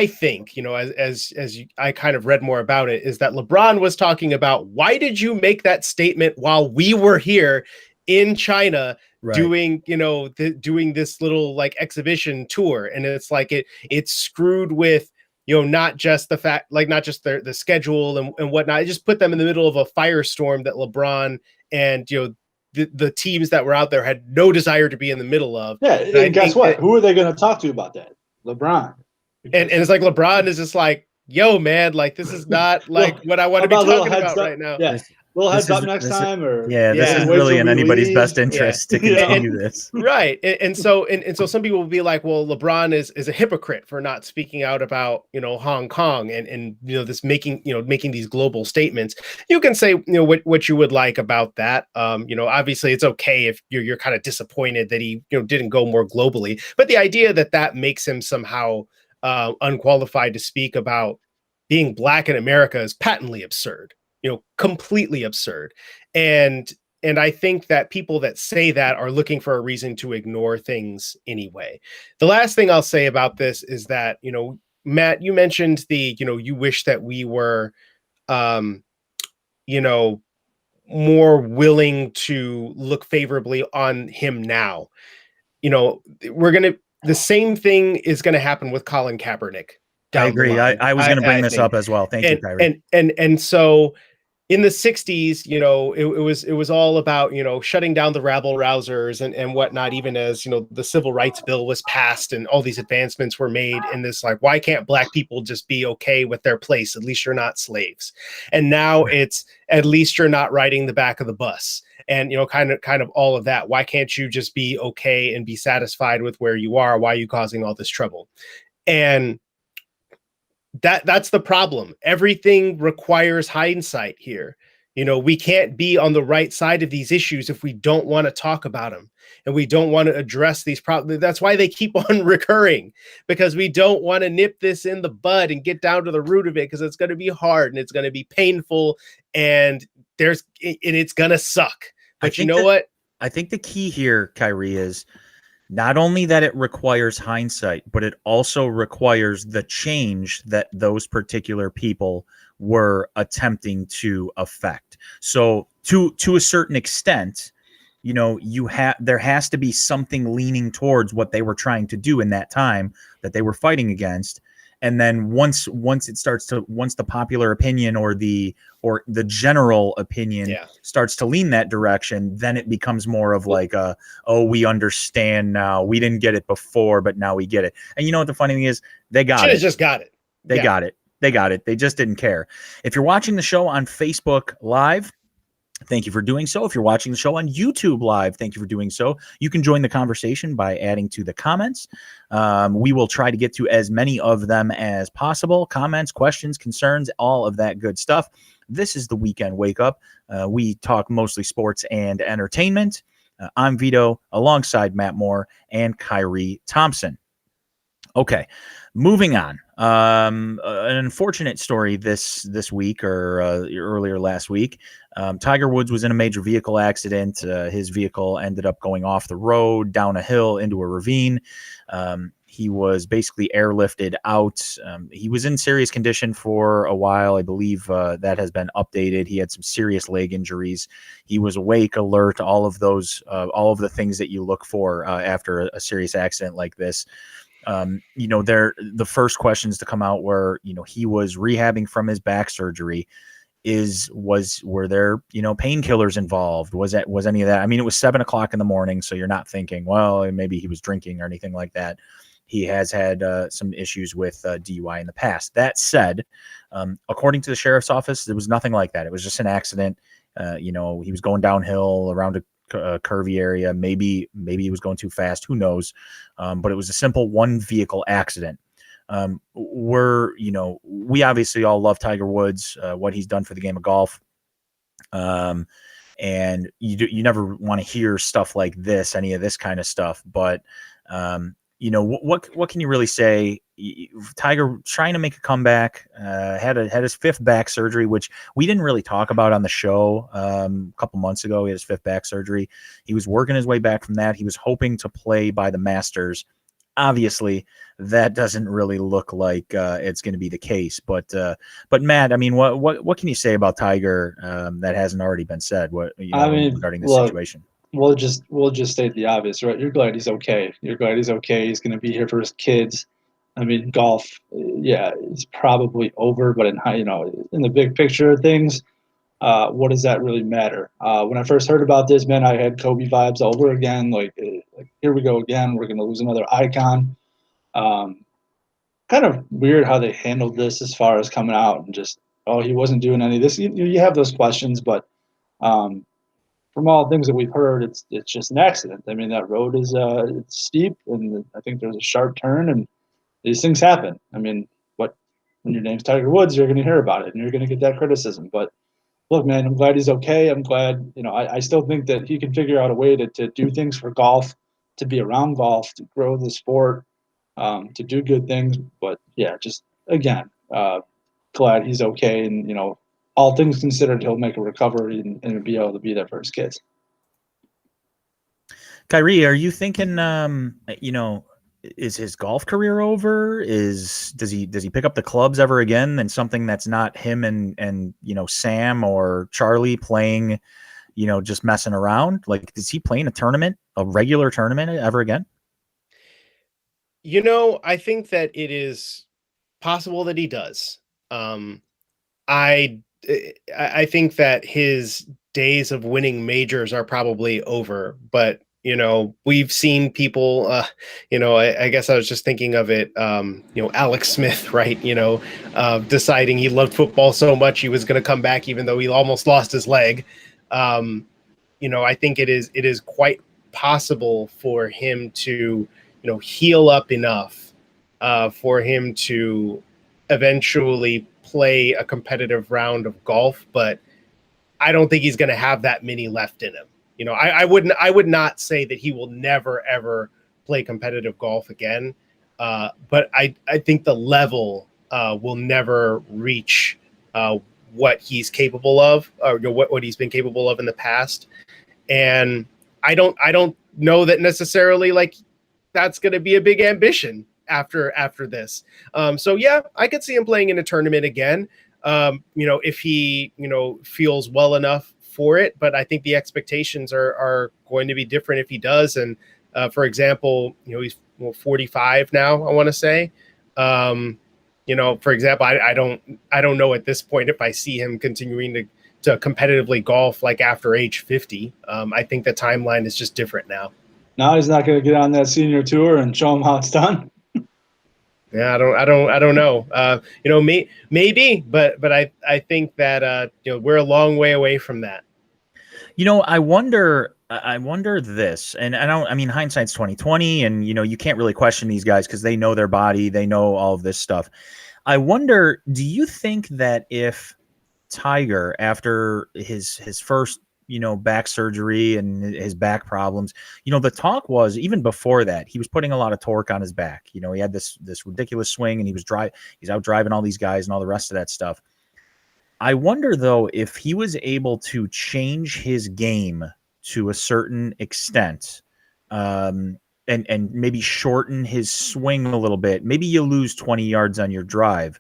think, I kind of read more about it, is that LeBron was talking about, why did you make that statement while we were here in China, Right. doing, doing this little like exhibition tour? And it's like it's screwed with, not just the fact, like not just the schedule and whatnot. It just put them in the middle of a firestorm that LeBron and, the teams that were out there had no desire to be in the middle of. Yeah, and guess what? Who are they going to talk to about that? LeBron. And it's like LeBron is just like, yo, man, like this is not like what I want to be talking about right now. Yeah. Little heads up next time, or this is really in anybody's best interest to continue this. Right. And so some people will be like, well, LeBron is a hypocrite for not speaking out about, Hong Kong and this making these global statements. You can say, what you would like about that. Obviously it's okay if you're kind of disappointed that he, didn't go more globally, but the idea that makes him somehow unqualified to speak about being Black in America is patently absurd, completely absurd. And I think that people that say that are looking for a reason to ignore things anyway. The last thing I'll say about this is that, Matt, you mentioned you wish that we were, more willing to look favorably on him now. The same thing is going to happen with Colin Kaepernick. I agree. I was going to bring this up as well. Thank you, Kyrie. And so in the 60s, it was all about, shutting down the rabble rousers and whatnot, even as, the civil rights bill was passed and all these advancements were made in this, like, why can't Black people just be okay with their place? At least you're not slaves. And now it's, at least you're not riding the back of the bus. And, kind of all of that. Why can't you just be okay and be satisfied with where you are? Why are you causing all this trouble? And that's the problem. Everything requires hindsight here. We can't be on the right side of these issues if we don't want to talk about them and we don't want to address these problems. That's why they keep on recurring, because we don't want to nip this in the bud and get down to the root of it, because it's going to be hard and it's going to be painful and it's going to suck. But you know what? I think the key here, Kyrie, is not only that it requires hindsight, but it also requires the change that those particular people were attempting to affect. So to a certain extent, there has to be something leaning towards what they were trying to do in that time that they were fighting against. And then once the popular opinion or the general opinion starts to lean that direction, then it becomes more of like we understand now. We didn't get it before, but now we get it. And you know what the funny thing is? They got it. Just got it. They got it. They got it. They just didn't care. If you're watching the show on Facebook Live, thank you for doing so. If you're watching the show on YouTube Live, thank you for doing so. You can join the conversation by adding to the comments. We will try to get to as many of them as possible. Comments, questions, concerns, all of that good stuff. This is the Weekend Wake Up. We talk mostly sports and entertainment. I'm Vito, alongside Matt Moore and Kyrie Thompson. Okay, moving on. An unfortunate story this week or earlier last week. Tiger Woods was in a major vehicle accident. His vehicle ended up going off the road, down a hill, into a ravine. He was basically airlifted out. He was in serious condition for a while. I believe that has been updated. He had some serious leg injuries. He was awake, alert, all of the things that you look for after a serious accident like this. The first questions to come out were, he was rehabbing from his back surgery. Were there, painkillers involved? Was any of that? I mean, it was 7:00 in the morning, so you're not thinking, well, maybe he was drinking or anything like that. He has had some issues with DUI in the past. That said, according to the sheriff's office, there was nothing like that. It was just an accident. He was going downhill around a curvy area. Maybe he was going too fast. Who knows? But it was a simple one vehicle accident. we obviously all love Tiger Woods, what he's done for the game of golf. And you never want to hear stuff like this, any of this kind of stuff. But what can you really say? Tiger trying to make a comeback, had his fifth back surgery, which we didn't really talk about on the show a couple months ago. He had his fifth back surgery. He was working his way back from that. He was hoping to play by the Masters. Obviously, that doesn't really look like it's going to be the case. But Matt, I mean, what can you say about Tiger that hasn't already been said? Regarding this situation? We'll just state the obvious, right? You're glad he's okay. You're glad he's okay. He's going to be here for his kids. I mean, golf, yeah, it's probably over, but in the big picture of things, what does that really matter? When I first heard about this, man, I had Kobe vibes over again. Like here we go again. We're going to lose another icon. Kind of weird how they handled this as far as coming out and just, oh, he wasn't doing any of this. You have those questions, but from all things that we've heard, it's just an accident. I mean, that road is it's steep, and I think there's a sharp turn, and these things happen. I mean, when your name's Tiger Woods, you're going to hear about it, and you're going to get that criticism. But look, man, I'm glad he's okay. I'm glad, I still think that he can figure out a way to do things for golf, to be around golf, to grow the sport, to do good things. But yeah, just again, glad he's okay, and all things considered, he'll make a recovery and be able to be there for his kids. Kyrie, are you thinking, is his golf career over? Does he pick up the clubs ever again? And something that's not him and Sam or Charlie playing, just messing around? Like, is he playing a regular tournament ever again? I think that it is possible that he does. I think that his days of winning majors are probably over, but we've seen people, I guess I was just thinking of it, Alex Smith, right? Deciding he loved football so much he was going to come back even though he almost lost his leg. I think it is quite possible for him to, heal up enough for him to eventually play a competitive round of golf, but I don't think he's going to have that many left in him. I would not say that he will never ever play competitive golf again, but I think the level will never reach what he's capable of, or what he's been capable of in the past. And I don't know that necessarily like that's going to be a big ambition after this. So yeah, I could see him playing in a tournament again. If he, feels well enough for it, but I think the expectations are going to be different if he does. And for example, he's 45 now, I want to say. For example, I don't know at this point if I see him continuing to competitively golf like after age 50. I think the timeline is just different now. Now he's not going to get on that senior tour and show him how it's done. Yeah, I don't know. Maybe, but I think that we're a long way away from that. I wonder this, and I mean, hindsight's 2020, and you can't really question these guys because they know their body, they know all of this stuff. I wonder, do you think that if Tiger, after his first back surgery and his back problems, the talk was, even before that, he was putting a lot of torque on his back. He had this ridiculous swing, and he's out driving all these guys and all the rest of that stuff. I wonder though, if he was able to change his game to a certain extent, and maybe shorten his swing a little bit, maybe you lose 20 yards on your drive,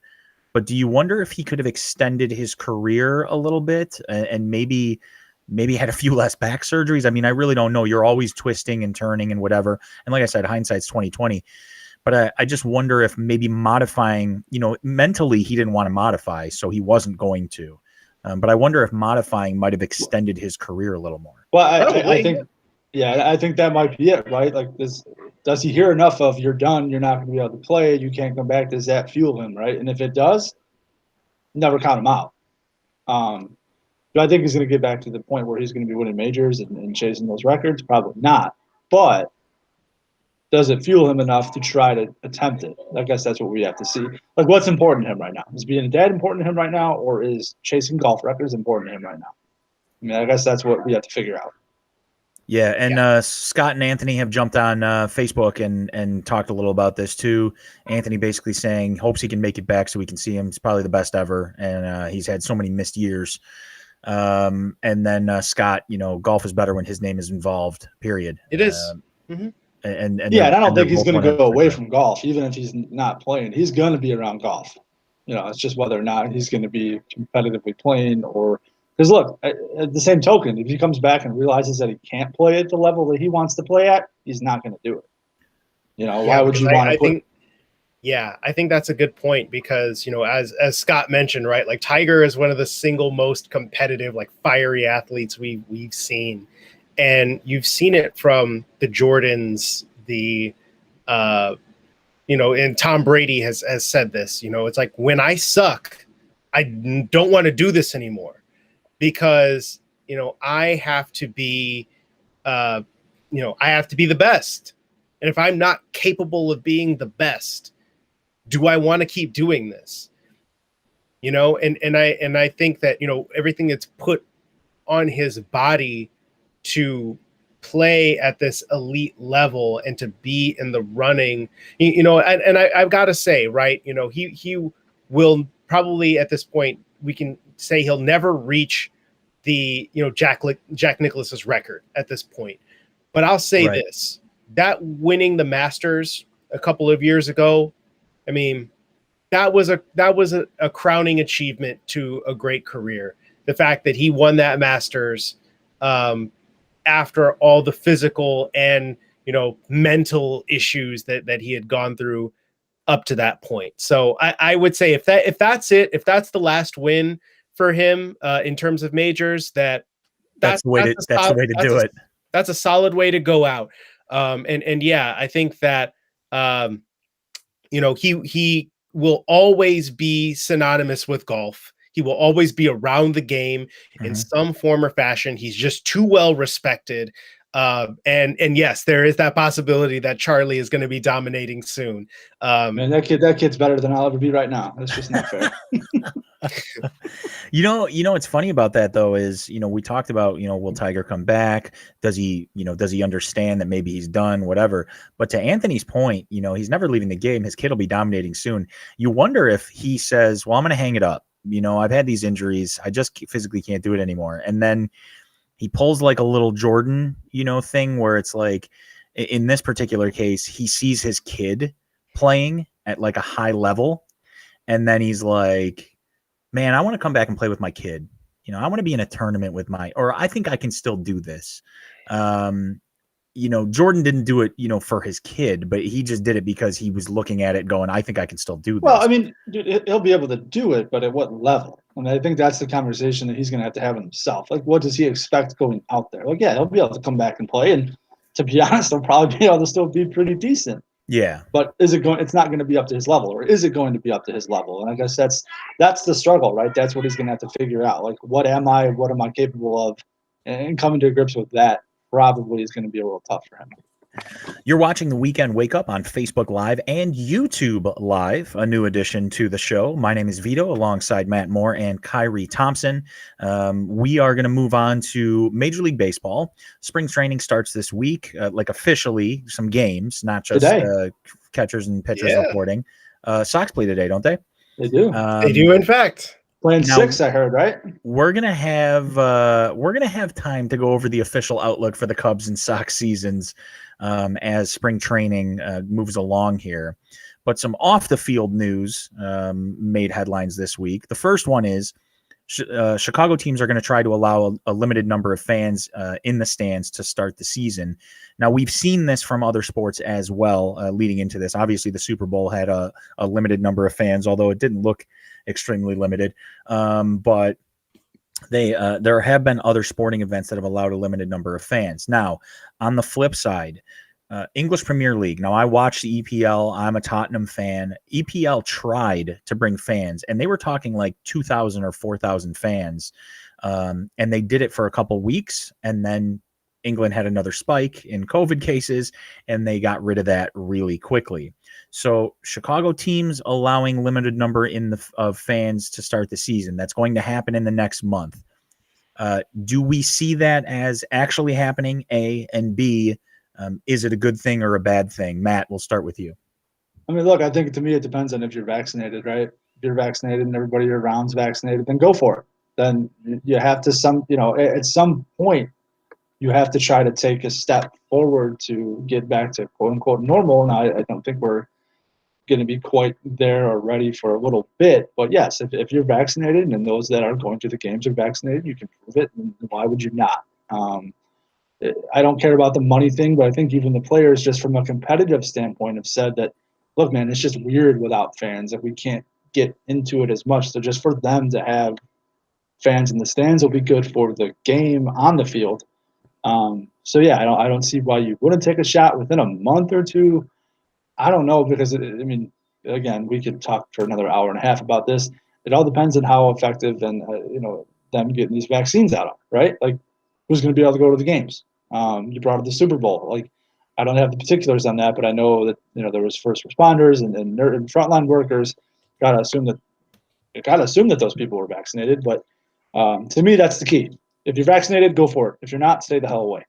but do you wonder if he could have extended his career a little bit and maybe had a few less back surgeries? I mean, I really don't know. You're always twisting and turning and whatever. And like I said, hindsight's 2020. But I just wonder if maybe modifying, mentally he didn't want to modify, so he wasn't going to. But I wonder if modifying might have extended his career a little more. Well, I think, I think that might be it, right? Like, does he hear enough of "you're done, you're not going to be able to play, you can't come back"? Does that fuel him, right? And if it does, never count him out. Do I think he's going to get back to the point where he's going to be winning majors and chasing those records? Probably not. But does it fuel him enough to try to attempt it? I guess that's what we have to see. Like, what's important to him right now? Is being a dad important to him right now, or is chasing golf records important to him right now? I mean, I guess that's what we have to figure out. Yeah, and Scott and Anthony have jumped on Facebook and talked a little about this too. Anthony basically saying hopes he can make it back so we can see him. He's probably the best ever, and he's had so many missed years. And then Scott, golf is better when his name is involved. Period. It is. And I don't think he's going to go away from golf, even if he's not playing. He's going to be around golf. It's just whether or not he's going to be competitively playing or because look, at the same token, if he comes back and realizes that he can't play at the level that he wants to play at, he's not going to do it. Why would you want to put? I think that's a good point because, as Scott mentioned, right, like Tiger is one of the single most competitive, like fiery athletes we've seen. And you've seen it from the Jordans, and Tom Brady has said this, it's like when I suck, I don't want to do this anymore because, I have to be, I have to be the best. And if I'm not capable of being the best, do I want to keep doing this? And I think that, everything that's put on his body to play at this elite level and to be in the running, and I've got to say, right, he will probably at this point, we can say he'll never reach the, Jack Nicklaus's record at this point. But I'll say this, that winning the Masters a couple of years ago, I mean, that was a crowning achievement to a great career. The fact that he won that Masters, after all the physical and mental issues that he had gone through up to that point. So I would say if that's the last win for him in terms of majors, that's the way to do it. That's a solid way to go out. And yeah, I think that he will always be synonymous with golf. He will always be around the game in some form or fashion. He's just too well respected. And yes, there is that possibility that Charlie is going to be dominating soon. Man, that kid's better than I'll ever be right now. That's just not fair. What's funny about that though is, we talked about, will Tiger come back? Does he understand that maybe he's done, whatever? But to Anthony's point, he's never leaving the game. His kid will be dominating soon. You wonder if he says, well, I'm going to hang it up. I've had these injuries. I just physically can't do it anymore. And then he pulls like a little Jordan, thing where it's like, in this particular case, he sees his kid playing at like a high level. And then he's like, man, I want to come back and play with my kid. I want to be in a tournament or I think I can still do this. Jordan didn't do it, for his kid, but he just did it because he was looking at it going, I think I can still do this. Well, I mean, dude, he'll be able to do it, but at what level? I mean, I think that's the conversation that he's going to have with himself. Like, what does he expect going out there? Like, yeah, he'll be able to come back and play. And to be honest, he'll probably be able to still be pretty decent. Yeah. But it's not going to be up to his level, or is it going to be up to his level? And I guess that's the struggle, right? That's what he's going to have to figure out. Like, what am I capable of? And coming to grips with that probably is going to be a little tough for him. You're watching the Weekend Wake Up on Facebook Live and YouTube Live, a new addition to the show. My name is Vito, alongside Matt Moore and Kyrie Thompson. We are going to move on to Major League Baseball. Spring training starts this week, like officially some games, not just catchers and pitchers reporting. Sox play today, don't they? They do. They do, in fact. Playing 6, I heard, right? We're gonna have time to go over the official outlook for the Cubs and Sox seasons as spring training moves along here. But some off the field news made headlines this week. The first one is Chicago teams are going to try to allow a limited number of fans in the stands to start the season. Now, we've seen this from other sports as well leading into this. Obviously, the Super Bowl had a limited number of fans, although it didn't look extremely limited. But there have been other sporting events that have allowed a limited number of fans. Now, on the flip side, English Premier League. Now, I watch the EPL. I'm a Tottenham fan. EPL tried to bring fans, and they were talking like 2,000 or 4,000 fans. And they did it for a couple weeks, and then England had another spike in COVID cases, and they got rid of that really quickly. So Chicago teams allowing limited number of fans to start the season. That's going to happen in the next month. Do we see that as actually happening, A? And B, is it a good thing or a bad thing? Matt, we'll start with you. I mean, look, I think to me it depends on if you're vaccinated, right? If you're vaccinated and everybody around's vaccinated, then go for it. Then you have to at some point you have to try to take a step forward to get back to quote unquote normal. And I don't think we're going to be quite there or ready for a little bit. But yes, if you're vaccinated and those that are going to the games are vaccinated, you can prove it. And why would you not? I don't care about the money thing, but I think even the players, just from a competitive standpoint, have said that, look, man, it's just weird without fans that we can't get into it as much. So just for them to have fans in the stands will be good for the game on the field. So yeah, I don't see why you wouldn't take a shot within a month or two. I don't know, because again, we could talk for another hour and a half about this. It all depends on how effective and them getting these vaccines out, right? Like, who's going to be able to go to the games? You brought up the Super Bowl. Like, I don't have the particulars on that, but I know that there was first responders and frontline workers. Gotta assume that those people were vaccinated. But to me, that's the key. If you're vaccinated, go for it. If you're not, stay the hell away.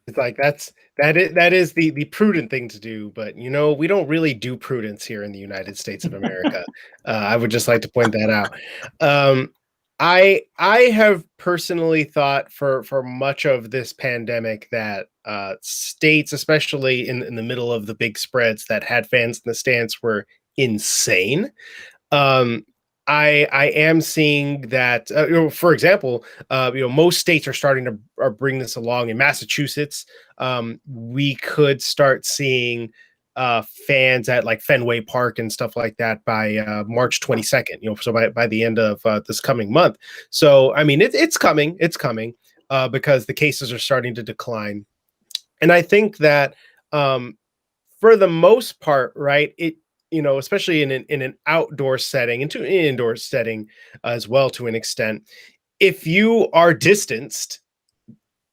It's like that is the prudent thing to do, but we don't really do prudence here in the United States of America. I would just like to point that out. I have personally thought for much of this pandemic that states, especially in the middle of the big spreads that had fans in the stands, were insane. I am seeing that, for example, most states are starting to bring this along. In Massachusetts, we could start seeing fans at like Fenway Park and stuff like that by March 22nd. So by the end of this coming month. So I mean, it's coming because the cases are starting to decline, and I think that for the most part, right, especially in an outdoor setting and to an indoor setting as well, to an extent, if you are distanced,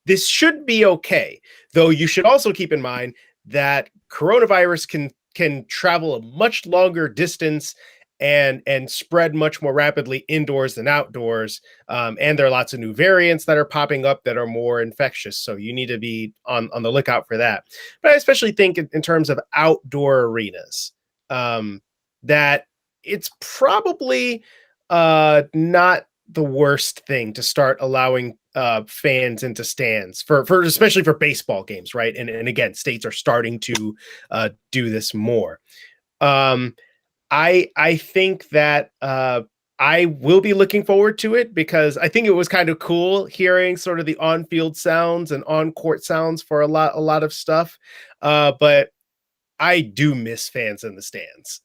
this should be okay. Though you should also keep in mind that coronavirus can travel a much longer distance and spread much more rapidly indoors than outdoors. And there are lots of new variants that are popping up that are more infectious. So you need to be on the lookout for that. But I especially think in terms of outdoor arenas, that it's probably not the worst thing to start allowing fans into stands for especially for baseball games, right? And again, states are starting to do this more. I think that I will be looking forward to it, because I think it was kind of cool hearing sort of the on-field sounds and on-court sounds for a lot of stuff. But I do miss fans in the stands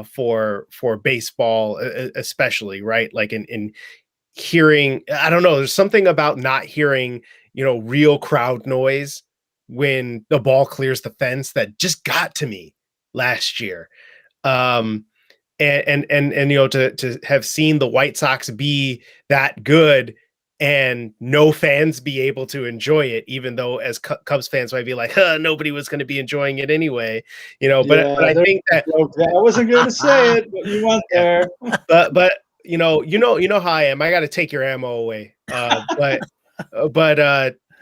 for baseball, especially, right? Like in hearing, I don't know, there's something about not hearing, real crowd noise when the ball clears the fence that just got to me last year. And to have seen the White Sox be that good and no fans be able to enjoy it, even though as Cubs fans might be like, nobody was going to be enjoying it anyway, but I think that I wasn't going to say it, but you went there. but you know how I am. I got to take your ammo away. But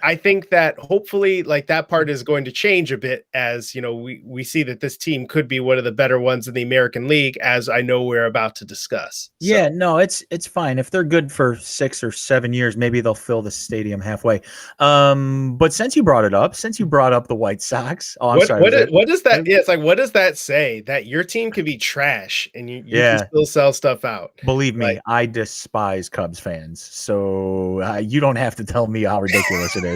I think that hopefully like that part is going to change a bit as, we see that this team could be one of the better ones in the American League, as I know we're about to discuss. Yeah, no, it's fine. If they're good for 6 or 7 years, maybe they'll fill the stadium halfway. But since you brought up the White Sox, what does that? Yeah, it's like, what does that say? That your team can be trash and you can still sell stuff out. Believe me, I despise Cubs fans, so you don't have to tell me how ridiculous it is.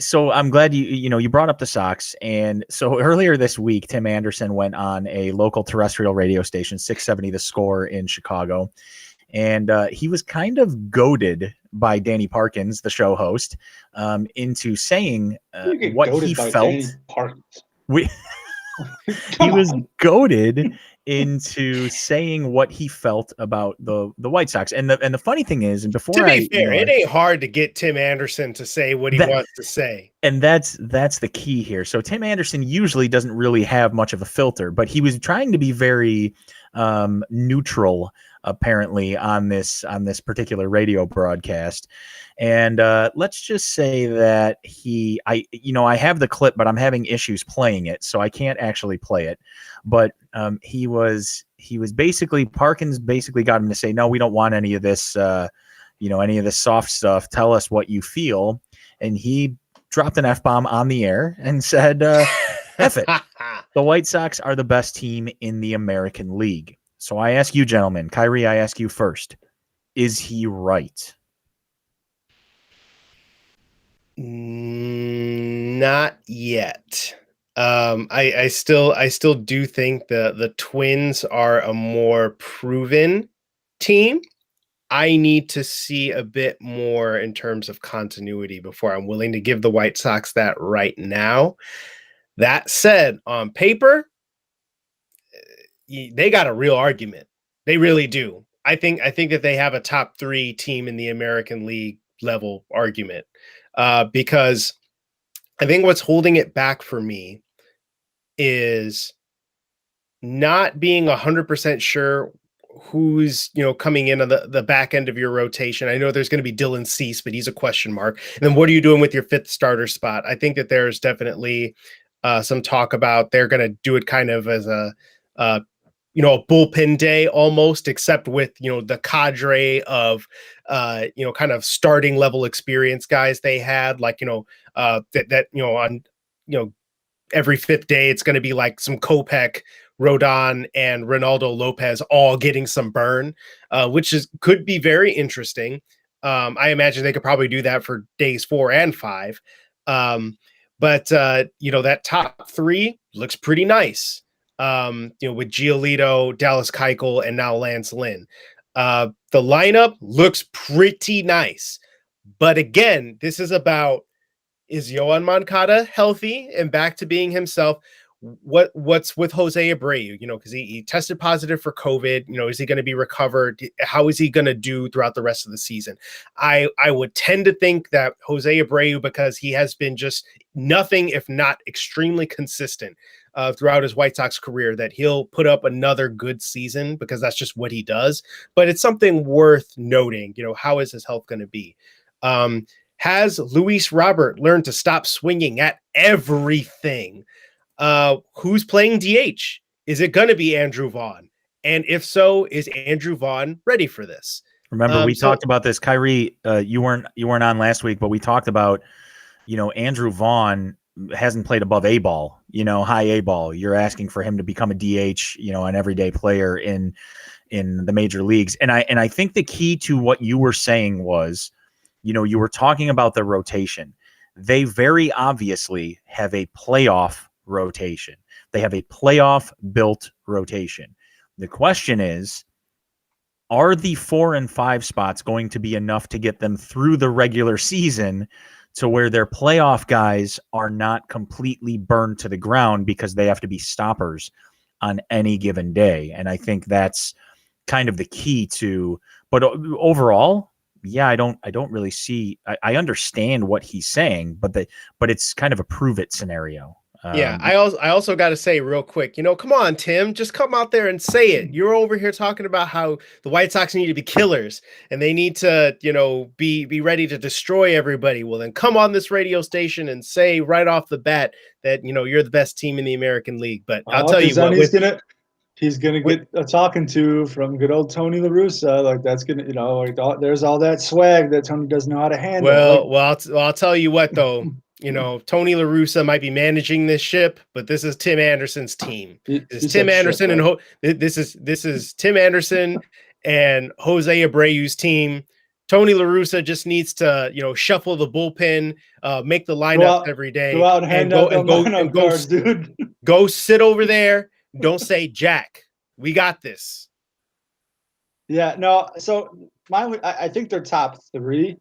So I'm glad you brought up the Sox. And so earlier this week, Tim Anderson went on a local terrestrial radio station, 670 The Score in Chicago. And he was kind of goaded by Danny Parkins, the show host, into saying what he felt. He was goaded into saying what he felt about the White Sox. And the funny thing is, and before to be fair, it ain't hard to get Tim Anderson to say what he wants to say. And that's the key here. So Tim Anderson usually doesn't really have much of a filter, but he was trying to be very neutral apparently on this particular radio broadcast. And let's just say that I have the clip, but I'm having issues playing it, so I can't actually play it. But he was basically, Parkins basically got him to say, no, we don't want any of this, any of this soft stuff. Tell us what you feel. And he dropped an F-bomb on the air and said, F it. The White Sox are the best team in the American League. So I ask you, gentlemen, Kyrie, I ask you first, is he right? Not yet. I still do think the Twins are a more proven team. I need to see a bit more in terms of continuity before I'm willing to give the White Sox that right now. That said, on paper, they got a real argument. They really do. I think that they have a top 3 team in the American League level argument, because I think what's holding it back for me is not being 100% sure who's coming in on the back end of your rotation. I know there's going to be Dylan Cease, but he's a question mark. And then what are you doing with your 5th starter spot? I think that there's definitely some talk about they're going to do it kind of as a bullpen day almost, except with the cadre of kind of starting level experience guys they had, like on every 5th day it's going to be like some Kopech, Rodon, and Ronaldo Lopez all getting some burn, which could be very interesting. I imagine they could probably do that for days 4 and 5. But that top 3 looks pretty nice. With Giolito, Dallas Keuchel, and now Lance Lynn. The lineup looks pretty nice. But again, this is about, is Yohan Moncada healthy and back to being himself? What's with Jose Abreu? Because he tested positive for COVID. Is he going to be recovered? How is he going to do throughout the rest of the season? I would tend to think that Jose Abreu, because he has been just nothing if not extremely consistent throughout his White Sox career, that he'll put up another good season because that's just what he does. But it's something worth noting. How is his health going to be? Has Luis Robert learned to stop swinging at everything? Who's playing DH? Is it going to be Andrew Vaughn? And if so, is Andrew Vaughn ready for this? Remember, we talked about this, Kyrie. You weren't on last week, but we talked about, Andrew Vaughn hasn't played above A ball, high A ball. You're asking for him to become a DH, an everyday player in the major leagues. And I think the key to what you were saying was, you were talking about the rotation. They very obviously have a playoff rotation. They have a playoff built rotation. The question is, are the 4 and 5 spots going to be enough to get them through the regular season to where their playoff guys are not completely burned to the ground because they have to be stoppers on any given day? And I think that's kind of the key to, but overall, yeah, I don't really see, I understand what he's saying, but it's kind of a prove it scenario. Yeah, I also got to say real quick, come on, Tim, just come out there and say it. You're over here talking about how the White Sox need to be killers and they need to, be ready to destroy everybody. Well, then come on this radio station and say right off the bat that, you're the best team in the American League. But I'll tell you what, he's gonna get a talking to from good old Tony La Russa. Like that's gonna, there's all that swag that Tony doesn't know how to handle. I'll tell you what though. Tony La Russa might be managing this ship, but this is Tim Anderson's team. This is Tim Anderson this is Tim Anderson and Jose Abreu's team. Tony La Russa just needs to, shuffle the bullpen, make the lineups every day. Go out and hand out the cards, dude. Go sit over there. Don't say Jack. We got this. Yeah, no. So I think they're top 3.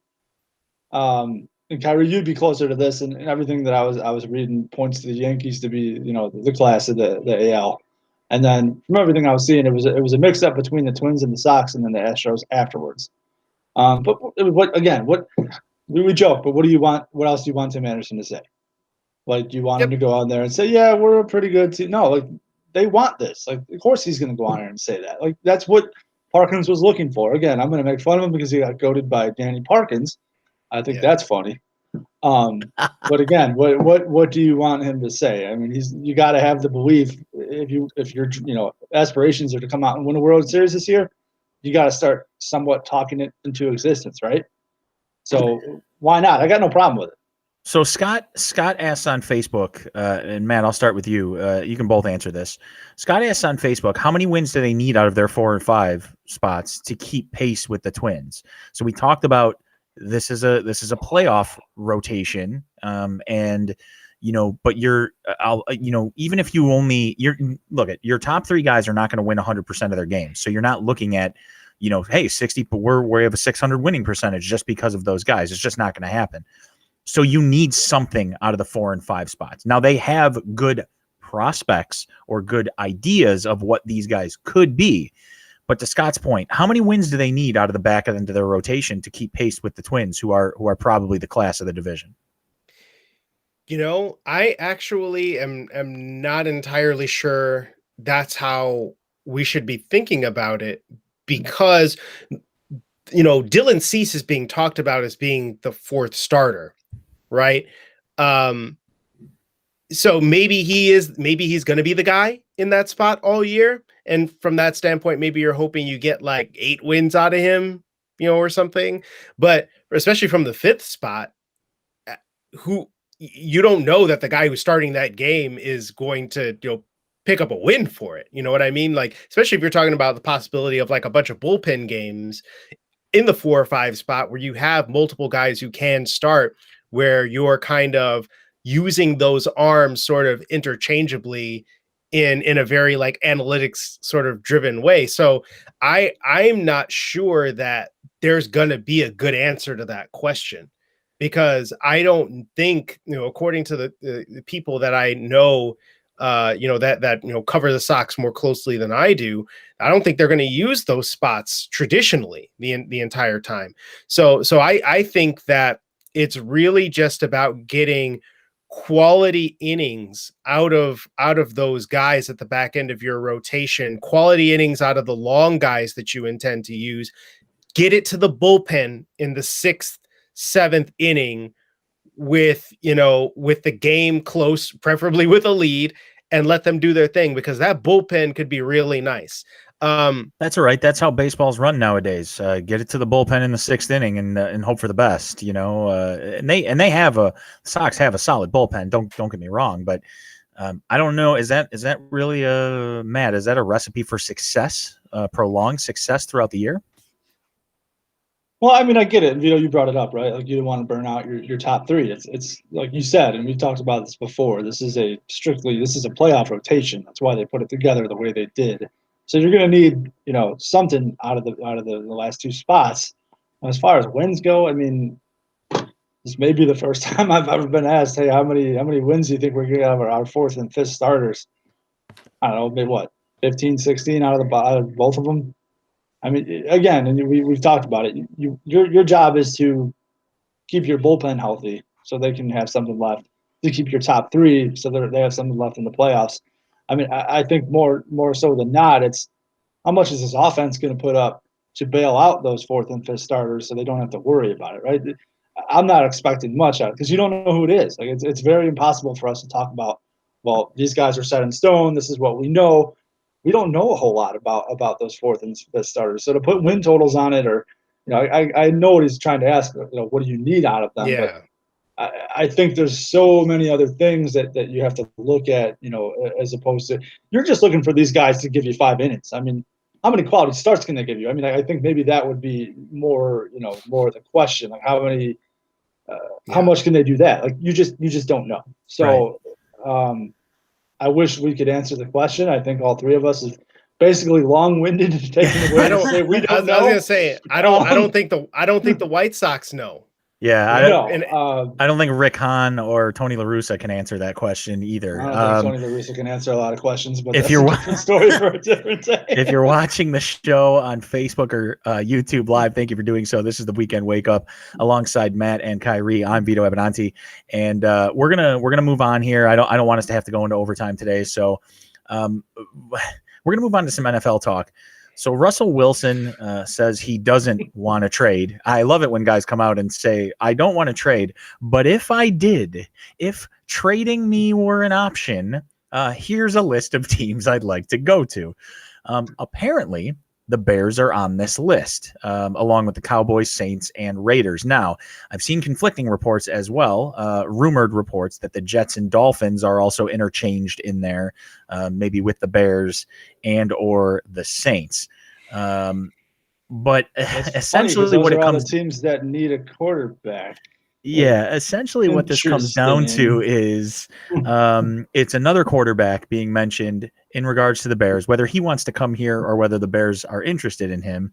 And Kyrie, you'd be closer to this, and everything that I was reading points to the Yankees to be, the class of the AL. And then from everything I was seeing, it was a mix up between the Twins and the Sox, and then the Astros afterwards. But what we joke, but what do you want? What else do you want Tim Anderson to say? Like, do you want him to go out there and say, "Yeah, we're a pretty good team"? No, like they want this. Like, of course he's going to go on there and say that. Like, that's what Parkins was looking for. Again, I'm going to make fun of him because he got goated by Danny Parkins. I think that's funny. But again, what do you want him to say? I mean, you got to have the belief if your aspirations are to come out and win a World Series this year, you got to start somewhat talking it into existence, right? So why not? I got no problem with it. So Scott asks on Facebook, and Matt, I'll start with you. You can both answer this. Scott asks on Facebook, how many wins do they need out of their 4 and 5 spots to keep pace with the Twins? So we talked about this is a playoff rotation, and but even if your top 3 guys are not going to win 100% of their games, so you're not looking at hey 60, but we have a 600 winning percentage just because of those guys. It's just not going to happen. So you need something out of the 4 and 5 spots. Now they have good prospects or good ideas of what these guys could be. But to Scott's point, how many wins do they need out of the back end of their rotation to keep pace with the Twins, who are probably the class of the division? I actually am not entirely sure that's how we should be thinking about it, because Dylan Cease is being talked about as being the 4th starter. Right. So maybe he's going to be the guy in that spot all year. And from that standpoint, maybe you're hoping you get like 8 wins out of him, or something. But especially from the 5th spot, who you don't know that the guy who's starting that game is going to, pick up a win for it. You know what I mean? Like, especially if you're talking about the possibility of like a bunch of bullpen games in the 4 or 5 spot where you have multiple guys who can start, where you're kind of using those arms sort of interchangeably in a very like analytics sort of driven way. So I'm not sure that there's going to be a good answer to that question, because I don't think, according to the people that I know, that cover the Sox more closely than I do, I don't think they're going to use those spots traditionally the entire time. So I think that it's really just about getting quality innings out of those guys at the back end of your rotation, quality innings out of the long guys that you intend to use. Get it to the bullpen in the 6th, 7th inning with the game close, preferably with a lead, and let them do their thing, because that bullpen could be really nice. That's all right. That's how baseball's run nowadays. Get it to the bullpen in the 6th inning and hope for the best. And they have Sox have a solid bullpen. Don't get me wrong, but I don't know. Is that really Matt? Is that a recipe for success, prolonged success throughout the year? Well, I mean, I get it. You brought it up, right? Like, you don't want to burn out your top 3. It's like you said, and we talked about this before. This is a playoff rotation. That's why they put it together the way they did. So you're going to need, something out of the last 2 spots. As far as wins go, I mean, this may be the first time I've ever been asked, "Hey, how many wins do you think we're going to have our 4th and 5th starters?" I don't know, maybe what, 15, 16 out of both of them. I mean, again, and we've talked about it. Your job is to keep your bullpen healthy, so they can have something left. To keep your top 3, so they have something left in the playoffs. I mean, I think more so than not, it's how much is this offense going to put up to bail out those 4th and 5th starters, so they don't have to worry about it, right? I'm not expecting much out, because you don't know who it is. Like, it's very impossible for us to talk about, well, these guys are set in stone. This is what we know. We don't know a whole lot about those 4th and 5th starters. So to put win totals on it, or I know what he's trying to ask. What do you need out of them? Yeah. But I think there's so many other things that you have to look at. As opposed to, you're just looking for these guys to give you 5 innings. I mean, how many quality starts can they give you? I mean, I think maybe that would be more the question. Like, how much can they do that? Like, you just don't know. So. Right. I wish we could answer the question. I think all 3 of us is basically long-winded and taking away. I was going to say, I don't think the White Sox know. Yeah, I don't think Rick Hahn or Tony La Russa can answer that question either. I don't think Tony La Russa can answer a lot of questions, but if that's a different story for a different day. If you're watching the show on Facebook or YouTube Live, thank you for doing so. This is the Weekend Wake Up alongside Matt and Kyrie. I'm Vito Abenanti, and we're gonna move on here. I don't want us to have to go into overtime today, so we're gonna move on to some NFL talk. So Russell Wilson says he doesn't want to trade. I love it when guys come out and say, I don't want to trade, but if I did, if trading me were an option, here's a list of teams I'd like to go to. Apparently, the Bears are on this list, along with the Cowboys, Saints, and Raiders. Now, I've seen conflicting reports as well, rumored reports that the Jets and Dolphins are also interchanged in there, maybe with the Bears and or the Saints. But essentially what it comes to teams that need a quarterback. Yeah, essentially what this comes down to is it's another quarterback being mentioned in regards to the Bears, whether he wants to come here or whether the Bears are interested in him.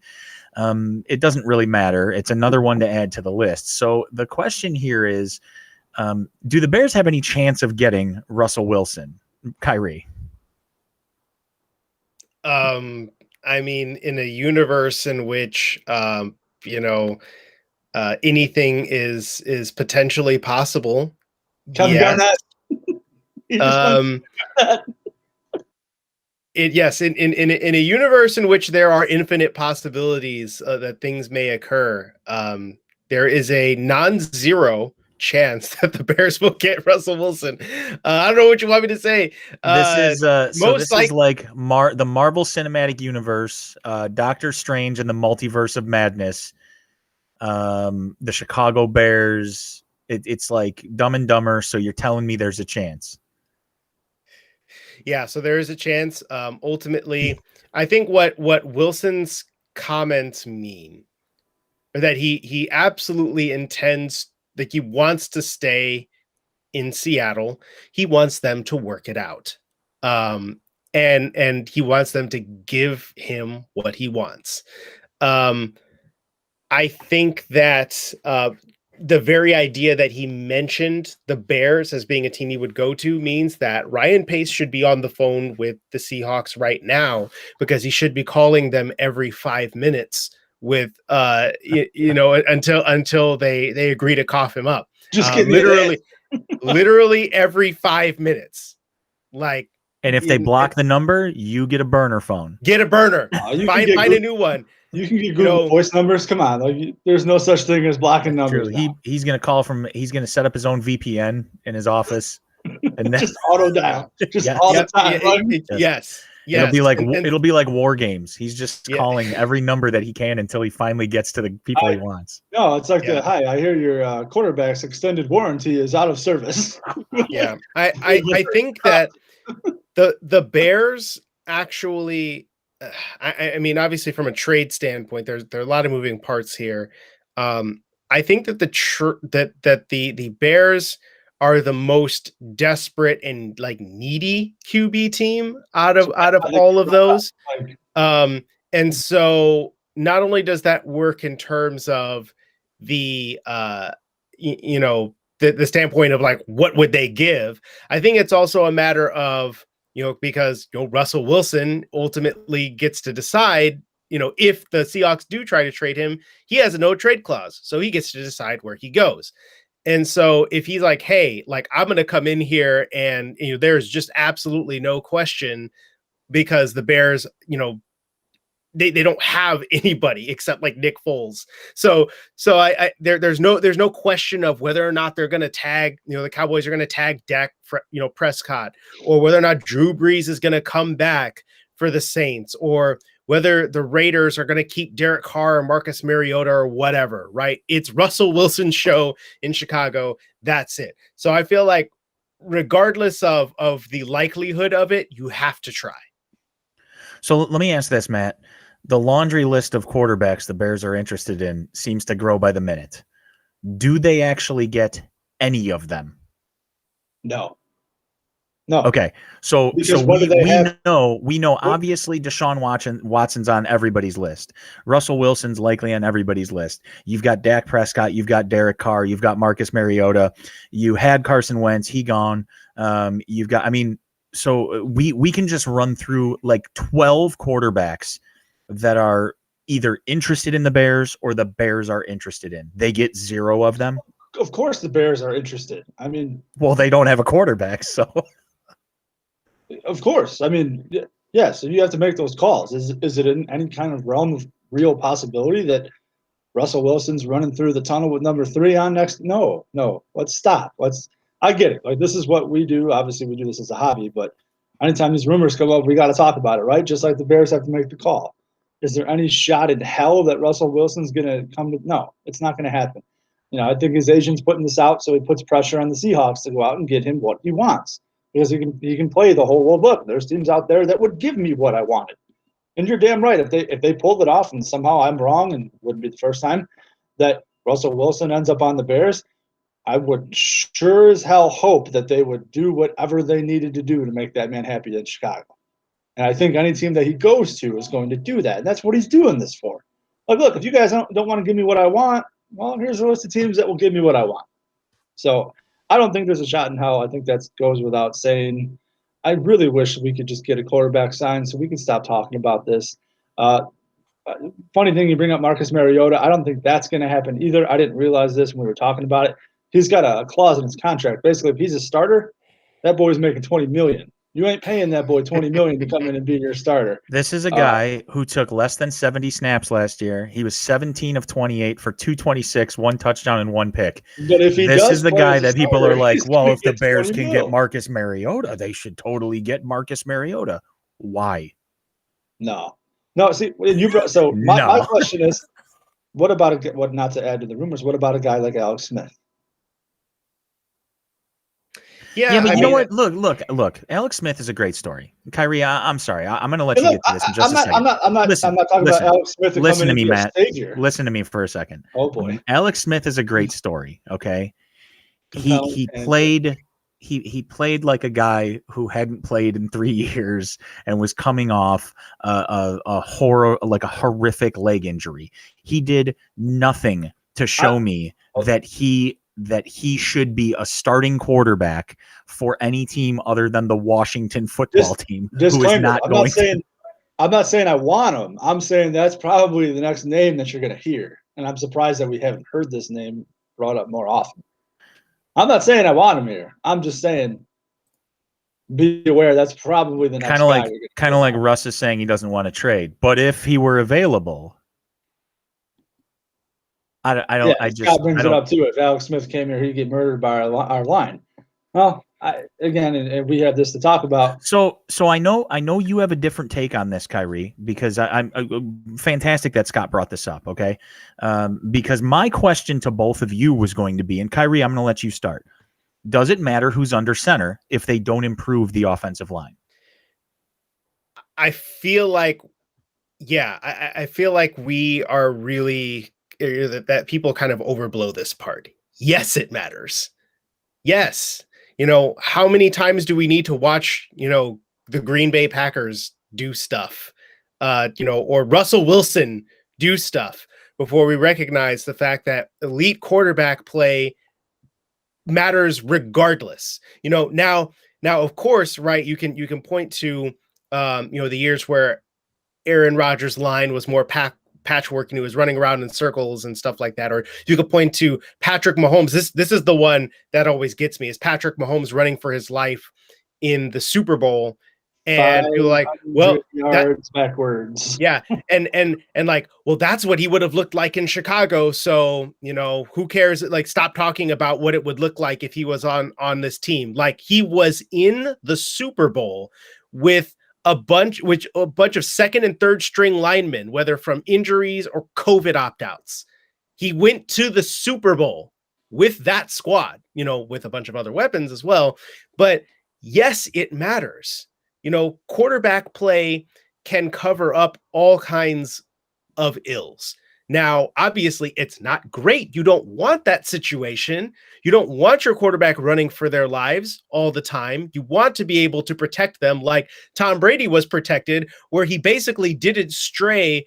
It doesn't really matter. It's another one to add to the list. So the question here is, do the Bears have any chance of getting Russell Wilson? Kyrie? I mean, in a universe in which, anything is potentially possible. Yes. Yes, in a universe in which there are infinite possibilities that things may occur, there is a non-zero chance that the Bears will get Russell Wilson. I don't know what you want me to say. This is like the Marvel Cinematic Universe, Doctor Strange and the Multiverse of Madness. The Chicago Bears. It's like Dumb and Dumber. So you're telling me there's a chance? Yeah, so there is a chance. Ultimately, I think what Wilson's comments mean are that he absolutely intends, like, he wants to stay in Seattle. He wants them to work it out. And he wants them to give him what he wants. I think that the very idea that he mentioned the Bears as being a team he would go to means that Ryan Pace should be on the phone with the Seahawks right now, because he should be calling them every 5 minutes with until they agree to cough him up. Just literally every 5 minutes. Like, and if they block the number, you get a burner phone. Get a burner. Find a new one. You can get Google voice numbers. Come on, there's no such thing as blocking numbers. He's going to call from. He's going to set up his own VPN in his office, and then just auto dial, all the time. Yes. It'll be like war games. He's just calling every number that he can until he finally gets to the people he wants. No, it's like hi, I hear your quarterback's extended warranty is out of service. Yeah, I think that the Bears actually. I mean, obviously, from a trade standpoint, there are a lot of moving parts here. I think that the Bears are the most desperate and like needy QB team out of all of those. And so not only does that work in terms of the the standpoint of like what would they give, I think it's also a matter of, because Russell Wilson ultimately gets to decide, if the Seahawks do try to trade him, he has a no trade clause, so he gets to decide where he goes. And so if he's like, hey, like, I'm going to come in here and, there's just absolutely no question, because the Bears, they don't have anybody except like Nick Foles. So there's no question of whether or not they're going to tag, the Cowboys are going to tag Dak, Prescott, or whether or not Drew Brees is going to come back for the Saints, or whether the Raiders are going to keep Derek Carr or Marcus Mariota or whatever, right? It's Russell Wilson's show in Chicago. That's it. So I feel like regardless of the likelihood of it, you have to try. So let me ask this, Matt. The laundry list of quarterbacks the Bears are interested in seems to grow by the minute. Do they actually get any of them? No. No. Okay, so Because what do they have? we know obviously Deshaun Watson's on everybody's list. Russell Wilson's likely on everybody's list. You've got Dak Prescott, you've got Derek Carr, you've got Marcus Mariota, you had Carson Wentz, he gone. You've got, I mean, so we can just run through like 12 quarterbacks that are either interested in the Bears or the Bears are interested in. They get 0 of them. Of course the Bears are interested. I mean, well, they don't have a quarterback, so of course. I mean, yeah, so you have to make those calls. Is it in any kind of realm of real possibility that Russell Wilson's running through the tunnel with number 3 on next? No. Let's stop. I get it. Like, this is what we do. Obviously, we do this as a hobby, but anytime these rumors come up, we got to talk about it, right? Just like the Bears have to make the call. Is there any shot in hell that Russell Wilson's going to come to? No, it's not going to happen. I think his agent's putting this out, so he puts pressure on the Seahawks to go out and get him what he wants. Because he can play the whole world. Look, there's teams out there that would give me what I wanted. And you're damn right. If they pulled it off and somehow I'm wrong, and wouldn't be the first time that Russell Wilson ends up on the Bears, I would sure as hell hope that they would do whatever they needed to do to make that man happy in Chicago. And I think any team that he goes to is going to do that. And that's what he's doing this for. Like, look, if you guys don't want to give me what I want, well, here's a list of teams that will give me what I want. So I don't think there's a shot in hell. I think that goes without saying. I really wish we could just get a quarterback signed so we can stop talking about this. Funny thing, you bring up Marcus Mariota. I don't think that's going to happen either. I didn't realize this when we were talking about it. He's got a clause in his contract. Basically, if he's a starter, that boy's making $20 million. You ain't paying that boy $20 million to come in and be your starter. This is a guy who took less than 70 snaps last year. He was 17 of 28 for 226, 1 touchdown and 1 pick. But if he this does is the play guy as a that people starter, are like, he's well, gonna if the get Bears 20 can mil. get Marcus Mariota, they should totally get Marcus Mariota. Why? No. See, you brought, so my question is, what about not to add to the rumors? What about a guy like Alex Smith? Yeah, but you know what? Look. Alex Smith is a great story. Kyrie, I'm sorry. I'm going to let you get to this in just a second. I'm not talking about Alex Smith. Listen to me, Matt. Listen to me for a second. Oh boy, Alex Smith is a great story. Okay, he played like a guy who hadn't played in 3 years and was coming off a horrific leg injury. He did nothing to show me that he should be a starting quarterback for any team other than the Washington football team. Disclaimer, I'm not saying I want him. I'm saying that's probably the next name that you're going to hear. And I'm surprised that we haven't heard this name brought up more often. I'm not saying I want him here. I'm just saying be aware that's probably the next guy. Kind of like Russ is saying he doesn't want to trade. But if he were available, Scott brings it up too. If Alex Smith came here, he'd get murdered by our line. Well, and we have this to talk about. So I know you have a different take on this, Kyrie, because I'm fantastic that Scott brought this up. Okay, because my question to both of you was going to be, and Kyrie, I'm going to let you start. Does it matter who's under center if they don't improve the offensive line? I feel like, I feel like we are really that people kind of overblow this part. Yes, it matters. Yes. How many times do we need to watch, the Green Bay Packers do stuff, or Russell Wilson do stuff before we recognize the fact that elite quarterback play matters regardless. Now, of course, right, you can point to, the years where Aaron Rodgers' line was more patchwork and he was running around in circles and stuff like that. Or you could point to Patrick Mahomes. This is the one that always gets me, is Patrick Mahomes running for his life in the Super Bowl. And you're like, well, yards backwards. Yeah. And like, well, that's what he would have looked like in Chicago. So, who cares? Like, stop talking about what it would look like if he was on this team. Like, he was in the Super Bowl with a bunch of second and third string linemen, whether from injuries or COVID opt-outs. He went to the Super Bowl with that squad, with a bunch of other weapons as well. But yes, it matters. Quarterback play can cover up all kinds of ills. Now, obviously, it's not great. You don't want that situation. You don't want your quarterback running for their lives all the time. You want to be able to protect them like Tom Brady was protected, where he basically didn't stray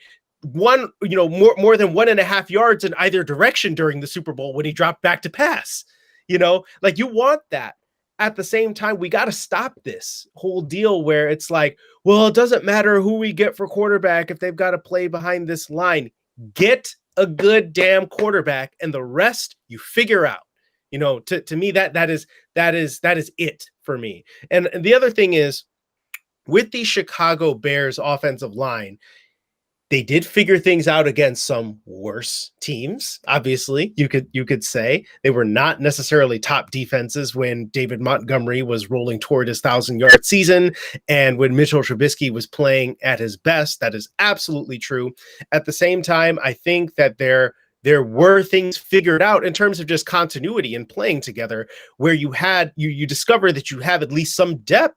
more than 1.5 yards in either direction during the Super Bowl when he dropped back to pass. Like you want that. At the same time, we got to stop this whole deal where it's like, well, it doesn't matter who we get for quarterback if they've got to play behind this line. Get a good damn quarterback, and the rest you figure out. To me, that is it for me. And the other thing is, with the Chicago Bears offensive line, they did figure things out against some worse teams. Obviously, you could say they were not necessarily top defenses when David Montgomery was rolling toward his 1,000-yard season and when Mitchell Trubisky was playing at his best. That is absolutely true. At the same time, I think that there were things figured out in terms of just continuity and playing together, where you discover that you have at least some depth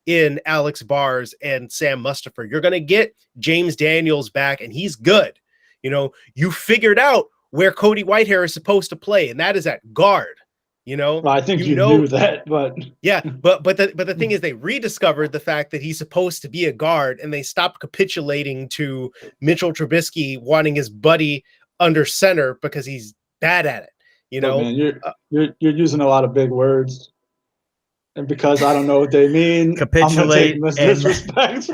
in Alex Bars and Sam Mustipher. You're going to get James Daniels back, and he's good. You figured out where Cody Whitehair is supposed to play, and that is at guard. Well, I think you knew that, but yeah, but the thing is, they rediscovered the fact that he's supposed to be a guard, and they stopped capitulating to Mitchell Trubisky wanting his buddy under center because he's bad at it. Man, you're using a lot of big words. And because I don't know what they mean, capitulate I'm disrespect.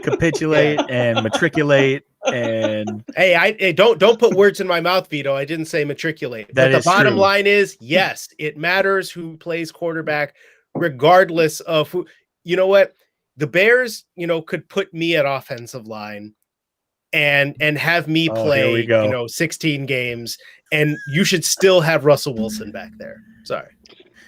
Capitulate and matriculate and hey, don't put words in my mouth, Vito. I didn't say matriculate. But the bottom line is, yes, it matters who plays quarterback, regardless of who. You know what? The Bears, could put me at offensive line and have me play, 16 games, and you should still have Russell Wilson back there. Sorry.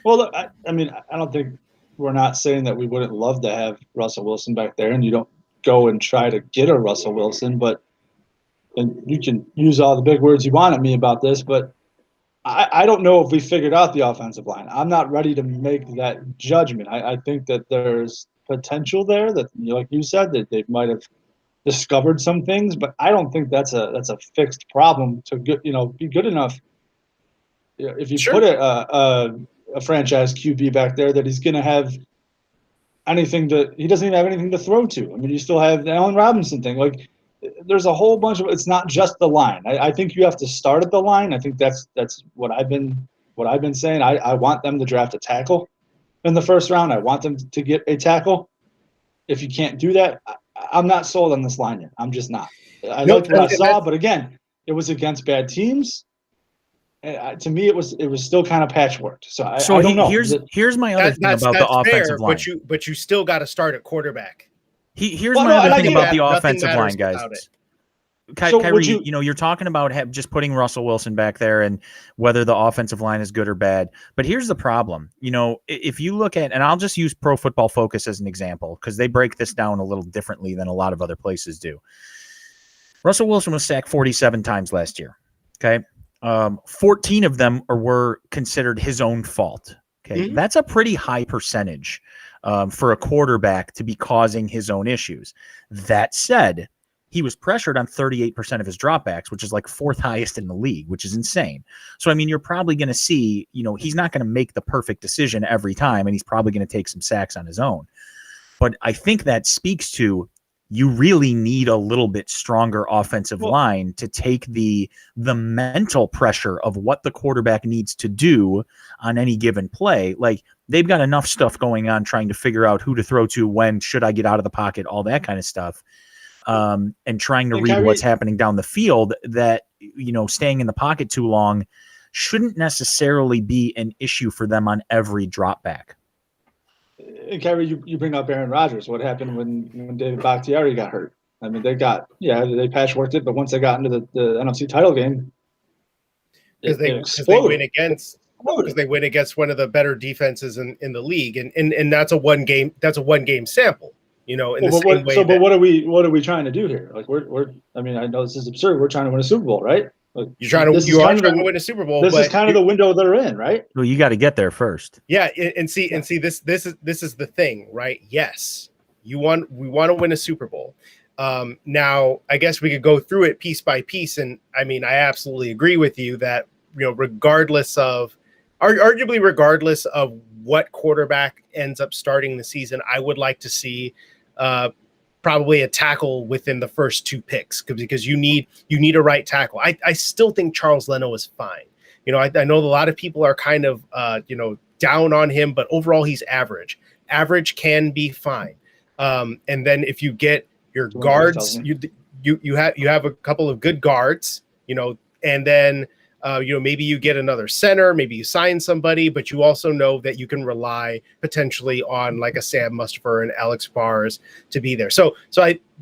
Well, look, I don't think we're not saying that we wouldn't love to have Russell Wilson back there, and you don't go and try to get a Russell Wilson, and you can use all the big words you want at me about this, but I don't know if we figured out the offensive line. I'm not ready to make that judgment. I think that there's potential there that, like you said, that they might have discovered some things, but I don't think that's a fixed problem to be good enough. If you put a franchise QB back there, that he's going to have he doesn't even have anything to throw to. I mean, you still have the Allen Robinson thing. Like, there's a whole bunch of, it's not just the line. I think you have to start at the line. I think that's what I've been saying. I want them to draft a tackle in the first round. I want them to get a tackle. If you can't do that, I'm not sold on this line yet. I'm just not. I liked what I saw, but again, it was against bad teams. To me, it was still kind of patchwork. So I don't know. Here's my other thing about the offensive line. But you still got to start at quarterback. Here's my other thing about the offensive line, guys. Kyrie, you're talking about just putting Russell Wilson back there and whether the offensive line is good or bad. But here's the problem. If you look at, and I'll just use Pro Football Focus as an example, because they break this down a little differently than a lot of other places do. Russell Wilson was sacked 47 times last year. Okay. 14 of them were considered his own fault. Okay. Mm-hmm. That's a pretty high percentage for a quarterback to be causing his own issues. That said, he was pressured on 38% of his dropbacks, which is like fourth highest in the league, which is insane. So, I mean, you're probably going to see, he's not going to make the perfect decision every time, and he's probably going to take some sacks on his own. But I think that speaks to, you really need a little bit stronger offensive line to take the mental pressure of what the quarterback needs to do on any given play. Like, they've got enough stuff going on trying to figure out who to throw to, when should I get out of the pocket, all that kind of stuff. And trying to read what's happening down the field, that, staying in the pocket too long shouldn't necessarily be an issue for them on every drop back. And Kyrie, you bring up Aaron Rodgers. What happened when David Bakhtiari got hurt? I mean, they patchworked it, but once they got into the NFC title game, because they win against one of the better defenses in the league, and that's a one game sample. But what are we trying to do here? Like, I mean, I know this is absurd. We're trying to win a Super Bowl, right? Like, you are trying to win a Super Bowl. This is kind of the window they're in, right? Well, you got to get there first. Yeah, and see, this is the thing, right? Yes, we want to win a Super Bowl. Now, I guess we could go through it piece by piece. And I mean, I absolutely agree with you that, arguably regardless of what quarterback ends up starting the season, I would like to see probably a tackle within the first 2 picks because you need a right tackle. I still think Charles Leno is fine. I know a lot of people are kind of down on him, but overall he's average. Average can be fine. And then if you get your guards, you have a couple of good guards, and then maybe you get another center, maybe you sign somebody, but you also know that you can rely potentially on like a Sam Mustipher and Alex Bars to be there. So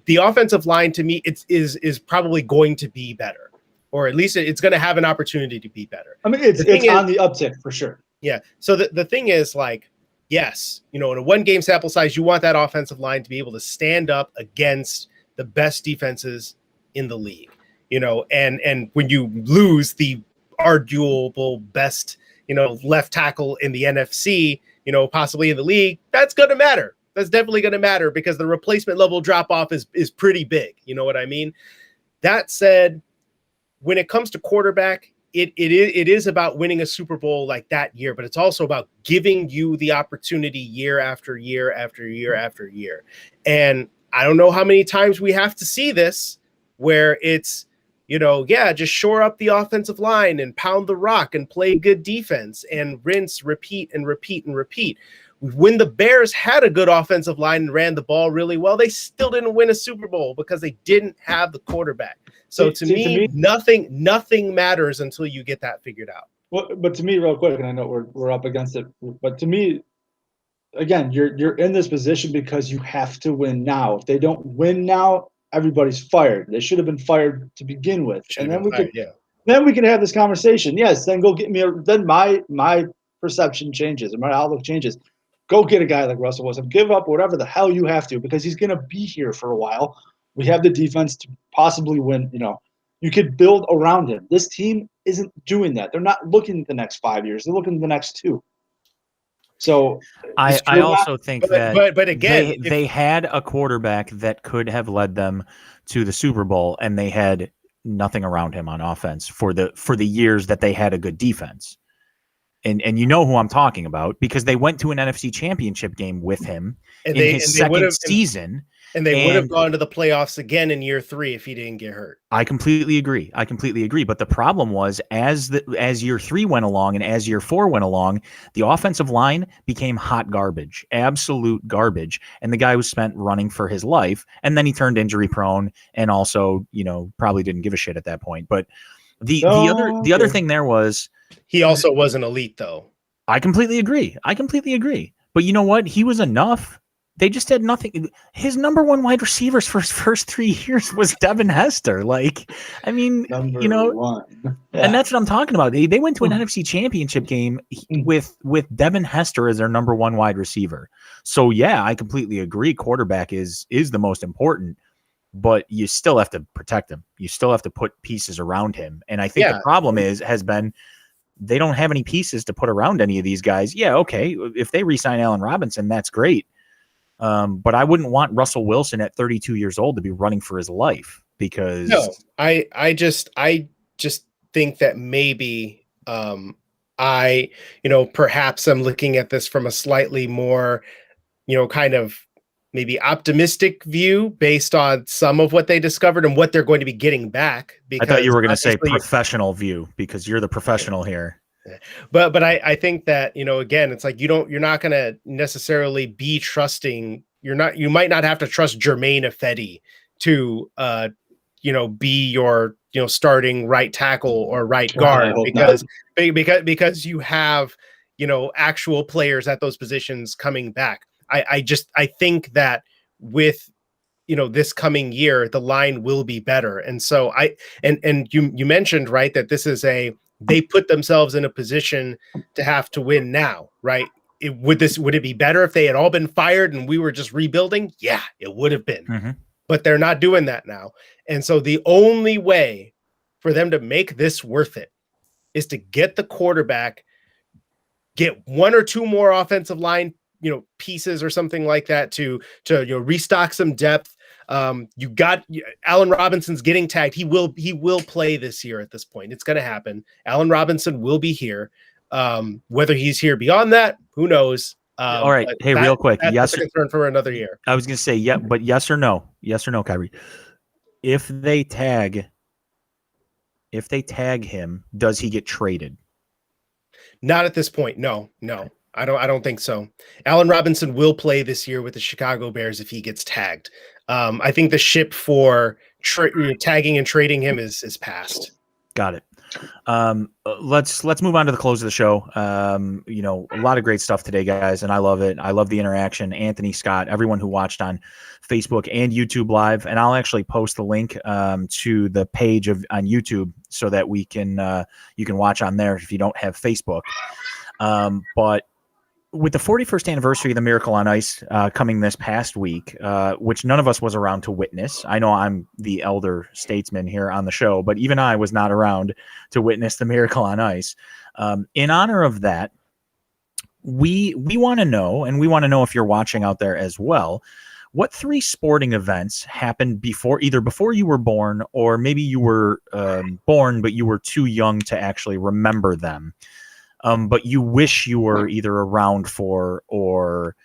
the offensive line to me is probably going to be better, or at least it's going to have an opportunity to be better. I mean, it's on the uptick for sure. Yeah. So the thing is, like, yes, in a 1-game sample size, you want that offensive line to be able to stand up against the best defenses in the league, and when you lose the arguable best, left tackle in the NFC, possibly in the league, that's going to matter. That's definitely going to matter because the replacement level drop off is pretty big. You know what I mean? That said, when it comes to quarterback, it is about winning a Super Bowl like that year, but it's also about giving you the opportunity year after year after year after year. And I don't know how many times we have to see this where it's, just shore up the offensive line and pound the rock and play good defense and rinse, repeat, and repeat and repeat. When the Bears had a good offensive line and ran the ball really well, they still didn't win a Super Bowl because they didn't have the quarterback. So to me, nothing matters until you get that figured out. Well, but to me, real quick, and I know we're up against it, but to me, again, you're in this position because you have to win now. If they don't win now, everybody's fired. They should have been fired to begin with, and then we can have this conversation. Yes, then go get me. Then my perception changes and my outlook changes. Go get a guy like Russell Wilson. Give up whatever the hell you have to because he's going to be here for a while. We have the defense to possibly win. You could build around him. This team isn't doing that. They're not looking at the next 5 years. They're looking at the next 2. So I also think that but again, they had a quarterback that could have led them to the Super Bowl, and they had nothing around him on offense for the years that they had a good defense. And you know who I'm talking about because they went to an NFC Championship game with him in his second season. And they would have gone to the playoffs again in year 3 if he didn't get hurt. I completely agree. But the problem was as year 3 went along and as year 4 went along, the offensive line became hot garbage, absolute garbage. And the guy was spent running for his life. And then he turned injury prone and also, probably didn't give a shit at that point. But the other thing there was he also wasn't elite though. I completely agree. But you know what? He was enough. They just had nothing. His number 1 wide receivers for his first 3 years was Devin Hester. Number 1. Yeah. And that's what I'm talking about. They went to an NFC Championship game with Devin Hester as their number 1 wide receiver. So yeah, I completely agree. Quarterback is the most important, but you still have to protect him. You still have to put pieces around him. And I think the problem has been they don't have any pieces to put around any of these guys. Yeah, okay. If they re-sign Allen Robinson, that's great. But I wouldn't want Russell Wilson at 32 years old to be running for his life because I just think that maybe perhaps I'm looking at this from a slightly more kind of maybe optimistic view based on some of what they discovered and what they're going to be getting back. Because I thought you were going to say professional view because you're the professional here. But I think that, again, it's like you're not going to necessarily be trusting. You might not have to trust Jermaine Ifedi to, be your, starting right tackle or right guard because you have, actual players at those positions coming back. I think that with, this coming year, the line will be better. And so you mentioned, right, that this is they put themselves in a position to have to win now, right? Would it be better if they had all been fired and we were just rebuilding? Yeah, it would have been. Mm-hmm. But they're not doing that now. And so the only way for them to make this worth it is to get the quarterback, get 1 or 2 more offensive line, pieces or something like that to restock some depth. You got Allen Robinson's getting tagged. He will play this year at this point. It's going to happen. Allen Robinson will be here. Whether he's here beyond that, who knows? All right. Hey, real quick. That's a concern for another year. I was going to say, yeah, but yes or no, Kyrie. If they tag him, does he get traded? Not at this point. No. I don't think so. Allen Robinson will play this year with the Chicago Bears if he gets tagged. I think the ship for tagging and trading him is past. Got it. Let's move on to the close of the show. A lot of great stuff today, guys, and I love it. I love the interaction. Anthony, Scott, everyone who watched on Facebook and YouTube Live, and I'll actually post the link to the page on YouTube so that you can watch on there if you don't have Facebook. But with the 41st anniversary of the Miracle on Ice coming this past week, which none of us was around to witness. I know I'm the elder statesman here on the show, but even I was not around to witness the Miracle on Ice. In honor of that, we want to know, and we want to know if you're watching out there as well, what 3 sporting events happened either before you were born, or maybe you were born, but you were too young to actually remember them. But you wish you were either around for or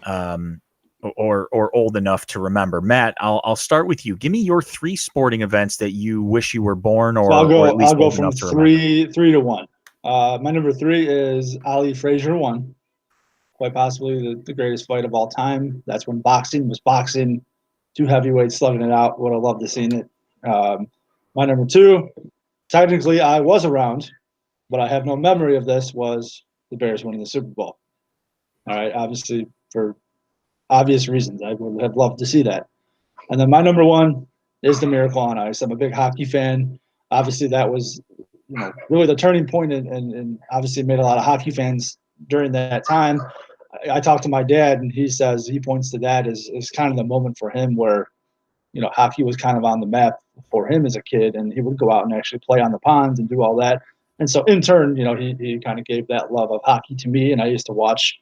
old enough to remember. Matt, I'll start with you. Give me your 3 sporting events that you wish you were born or, I'll or at least go old from enough to three to 1. My number 3 is Ali Frazier 1. Quite possibly the greatest fight of all time. That's when boxing was boxing. 2 heavyweights slugging it out. Would have loved to seen it. My number 2, technically I was around, but I have no memory of this, was the Bears winning the Super Bowl. All right, obviously for obvious reasons. I would have loved to see that. And then my number 1 is the Miracle on Ice. I'm a big hockey fan. Obviously that was really the turning point and obviously made a lot of hockey fans during that time. I talked to my dad, and he points to that as kind of the moment for him where, hockey was kind of on the map for him as a kid, and he would go out and actually play on the ponds and do all that. And so in turn, he kind of gave that love of hockey to me, and I used to watch,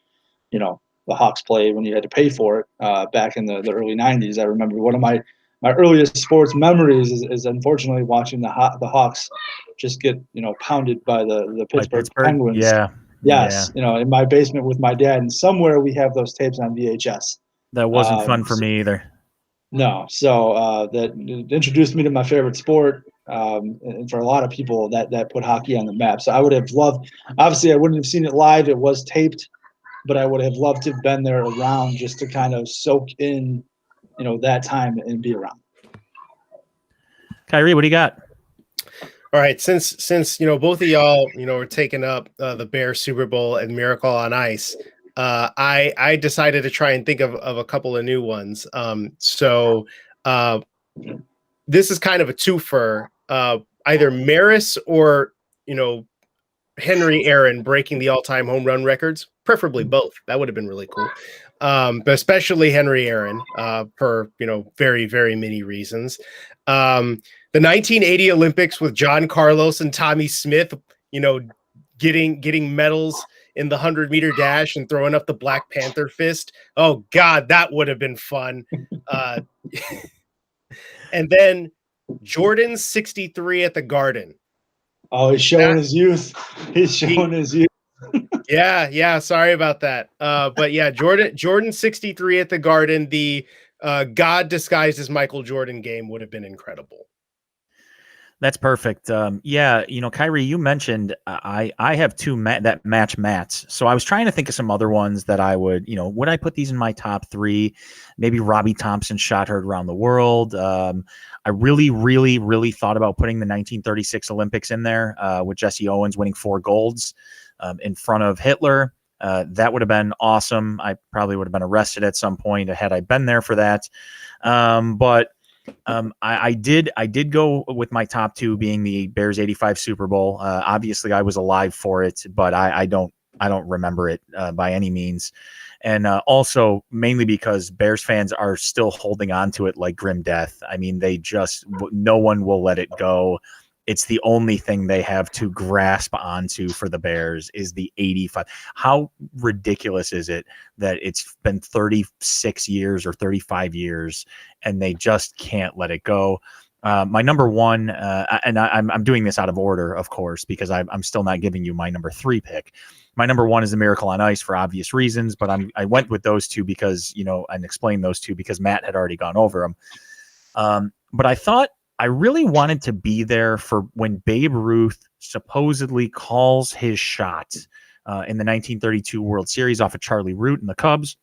the Hawks play when you had to pay for it back in the early 90s. I remember one of my earliest sports memories is unfortunately watching the Hawks just get, pounded by the Pittsburgh Penguins. Yeah. Yes, in my basement with my dad, and somewhere we have those tapes on VHS. That wasn't fun for me either. No, so that introduced me to my favorite sport, and for a lot of people, that put hockey on the map. So I would have loved. Obviously, I wouldn't have seen it live; it was taped, but I would have loved to have been there around just to kind of soak in, that time and be around. Kyrie, what do you got? All right, since both of y'all are taking up the Bears Super Bowl and Miracle on Ice, I decided to try and think of a couple of new ones. So this is kind of a twofer. Either Maris or Henry Aaron breaking the all-time home run records, preferably both. That would have been really cool. But especially Henry Aaron, for very, very many reasons. The 1980 Olympics with John Carlos and Tommy Smith, getting medals in the 100-meter dash and throwing up the Black Panther fist. Oh God, that would have been fun. And then Jordan's 63 at the Garden. Oh, he's showing his youth. He's showing his youth. Yeah. Sorry about that. But yeah, Jordan 63 at the Garden. The God disguised as Michael Jordan game would have been incredible. That's perfect. Kyrie, you mentioned I have 2 that match Matt's. So I was trying to think of some other ones that I would, would I put these in my top 3? Maybe Robbie Thompson's shot heard around the world. I really, really, really thought about putting the 1936 Olympics in there with Jesse Owens winning 4 golds in front of Hitler. That would have been awesome. I probably would have been arrested at some point had I been there for that. But I did go with my top 2 being the Bears 85 Super Bowl. Obviously I was alive for it, but I don't remember it by any means. And also mainly because Bears fans are still holding on to it like grim death. I mean, no one will let it go. it's the only thing they have to grasp onto for the Bears is the 85. How ridiculous is it that it's been 36 years or 35 years and they just can't let it go? My number one, and I'm doing this out of order, of course, because I'm still not giving you my number 3 pick. My number 1 is the Miracle on Ice for obvious reasons, but I went with those two because, and explained those two because Matt had already gone over them. But I thought I really wanted to be there for when Babe Ruth supposedly calls his shot in the 1932 World Series off of Charlie Root and the Cubs.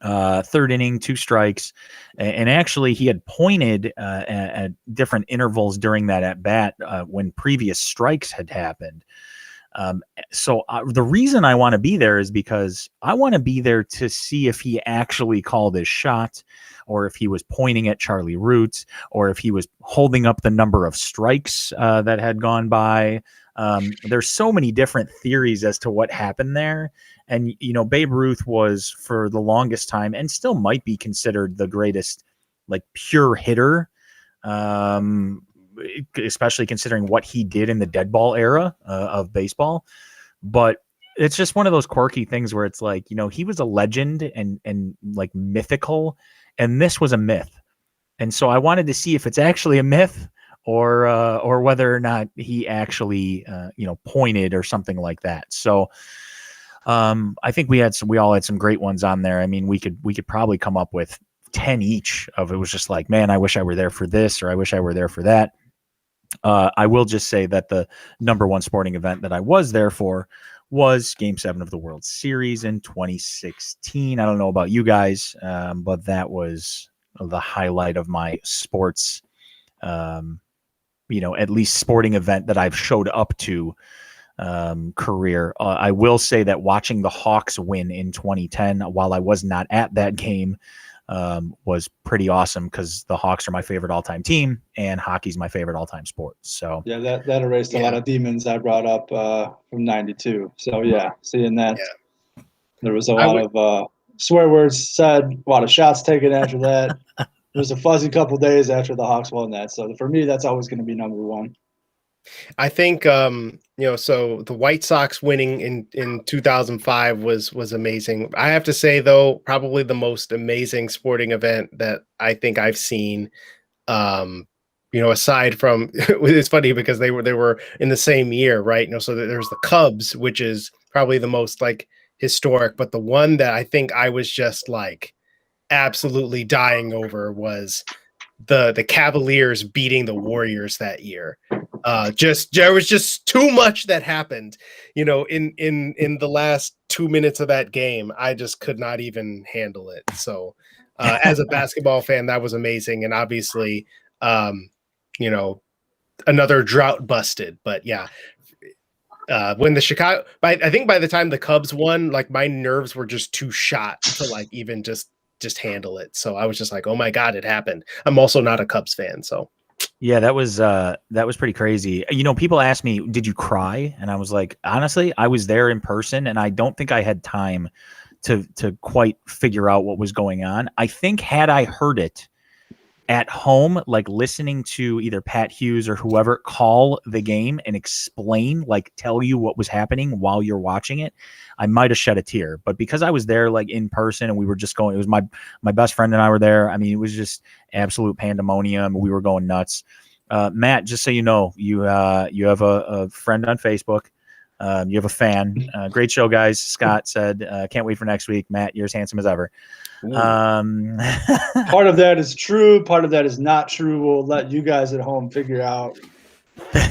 3rd inning, 2 strikes. And actually he had pointed at different intervals during that at bat when previous strikes had happened. So the reason I want to be there is because I want to be there to see if he actually called his shot, or if he was pointing at Charlie Root, or if he was holding up the number of strikes that had gone by. There's so many different theories as to what happened there. And, Babe Ruth was for the longest time and still might be considered the greatest, like, pure hitter, especially considering what he did in the dead ball era of baseball. But it's just one of those quirky things where it's like, he was a legend and like mythical, and this was a myth. And so I wanted to see if it's actually a myth or whether or not he actually, pointed or something like that. So I think we all had some great ones on there. I mean, we could probably come up with 10 each of it was just like, man, I wish I were there for this, or I wish I were there for that. I will just say that the number 1 sporting event that I was there for was Game 7 of the World Series in 2016. I don't know about you guys, but that was the highlight of my sports, at least sporting event that I've showed up to career. I will say that watching the Hawks win in 2010, while I was not at that game, was pretty awesome because the Hawks are my favorite all-time team and hockey's my favorite all-time sport. So yeah, that erased a lot of demons I brought up from 92. So yeah, seeing that, there was a lot of swear words said, a lot of shots taken after that. It was a fuzzy couple days after the Hawks won that. So for me, that's always going to be number 1. I think so the White Sox winning in 2005 was amazing. I have to say, though, probably the most amazing sporting event that I think I've seen. Aside from it's funny because they were in the same year, right? So there's the Cubs, which is probably the most like historic, but the one that I think I was just like absolutely dying over was the Cavaliers beating the Warriors that year. There was just too much that happened, in the last 2 minutes of that game. I just could not even handle it. So, as a basketball fan, that was amazing. And obviously, another drought busted, but yeah. When I think by the time the Cubs won, like my nerves were just too shot to like even just handle it. So I was just like, oh my God, it happened. I'm also not a Cubs fan. So yeah, that was pretty crazy. People ask me, did you cry? And I was like, honestly, I was there in person and I don't think I had time to quite figure out what was going on. I think had I heard it at home, like listening to either Pat Hughes or whoever call the game and explain, like tell you what was happening while you're watching it, I might have shed a tear. But because I was there like in person and we were just going, it was my best friend and I were there. I mean, it was just absolute pandemonium. We were going nuts. Matt, just so you know, you have a friend on Facebook. You have a fan. Great show, guys. Scott said, can't wait for next week. Matt, you're as handsome as ever. Part of that is true. Part of that is not true. We'll let you guys at home figure out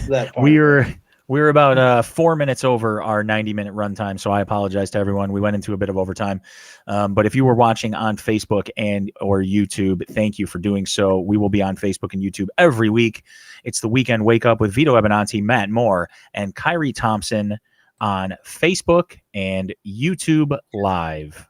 that part. We were about 4 minutes over our 90-minute runtime, so I apologize to everyone. We went into a bit of overtime. But if you were watching on Facebook and or YouTube, thank you for doing so. We will be on Facebook and YouTube every week. It's the Weekend Wake Up with Vito Abinanti, Matt Moore, and Kyrie Thompson on Facebook and YouTube Live.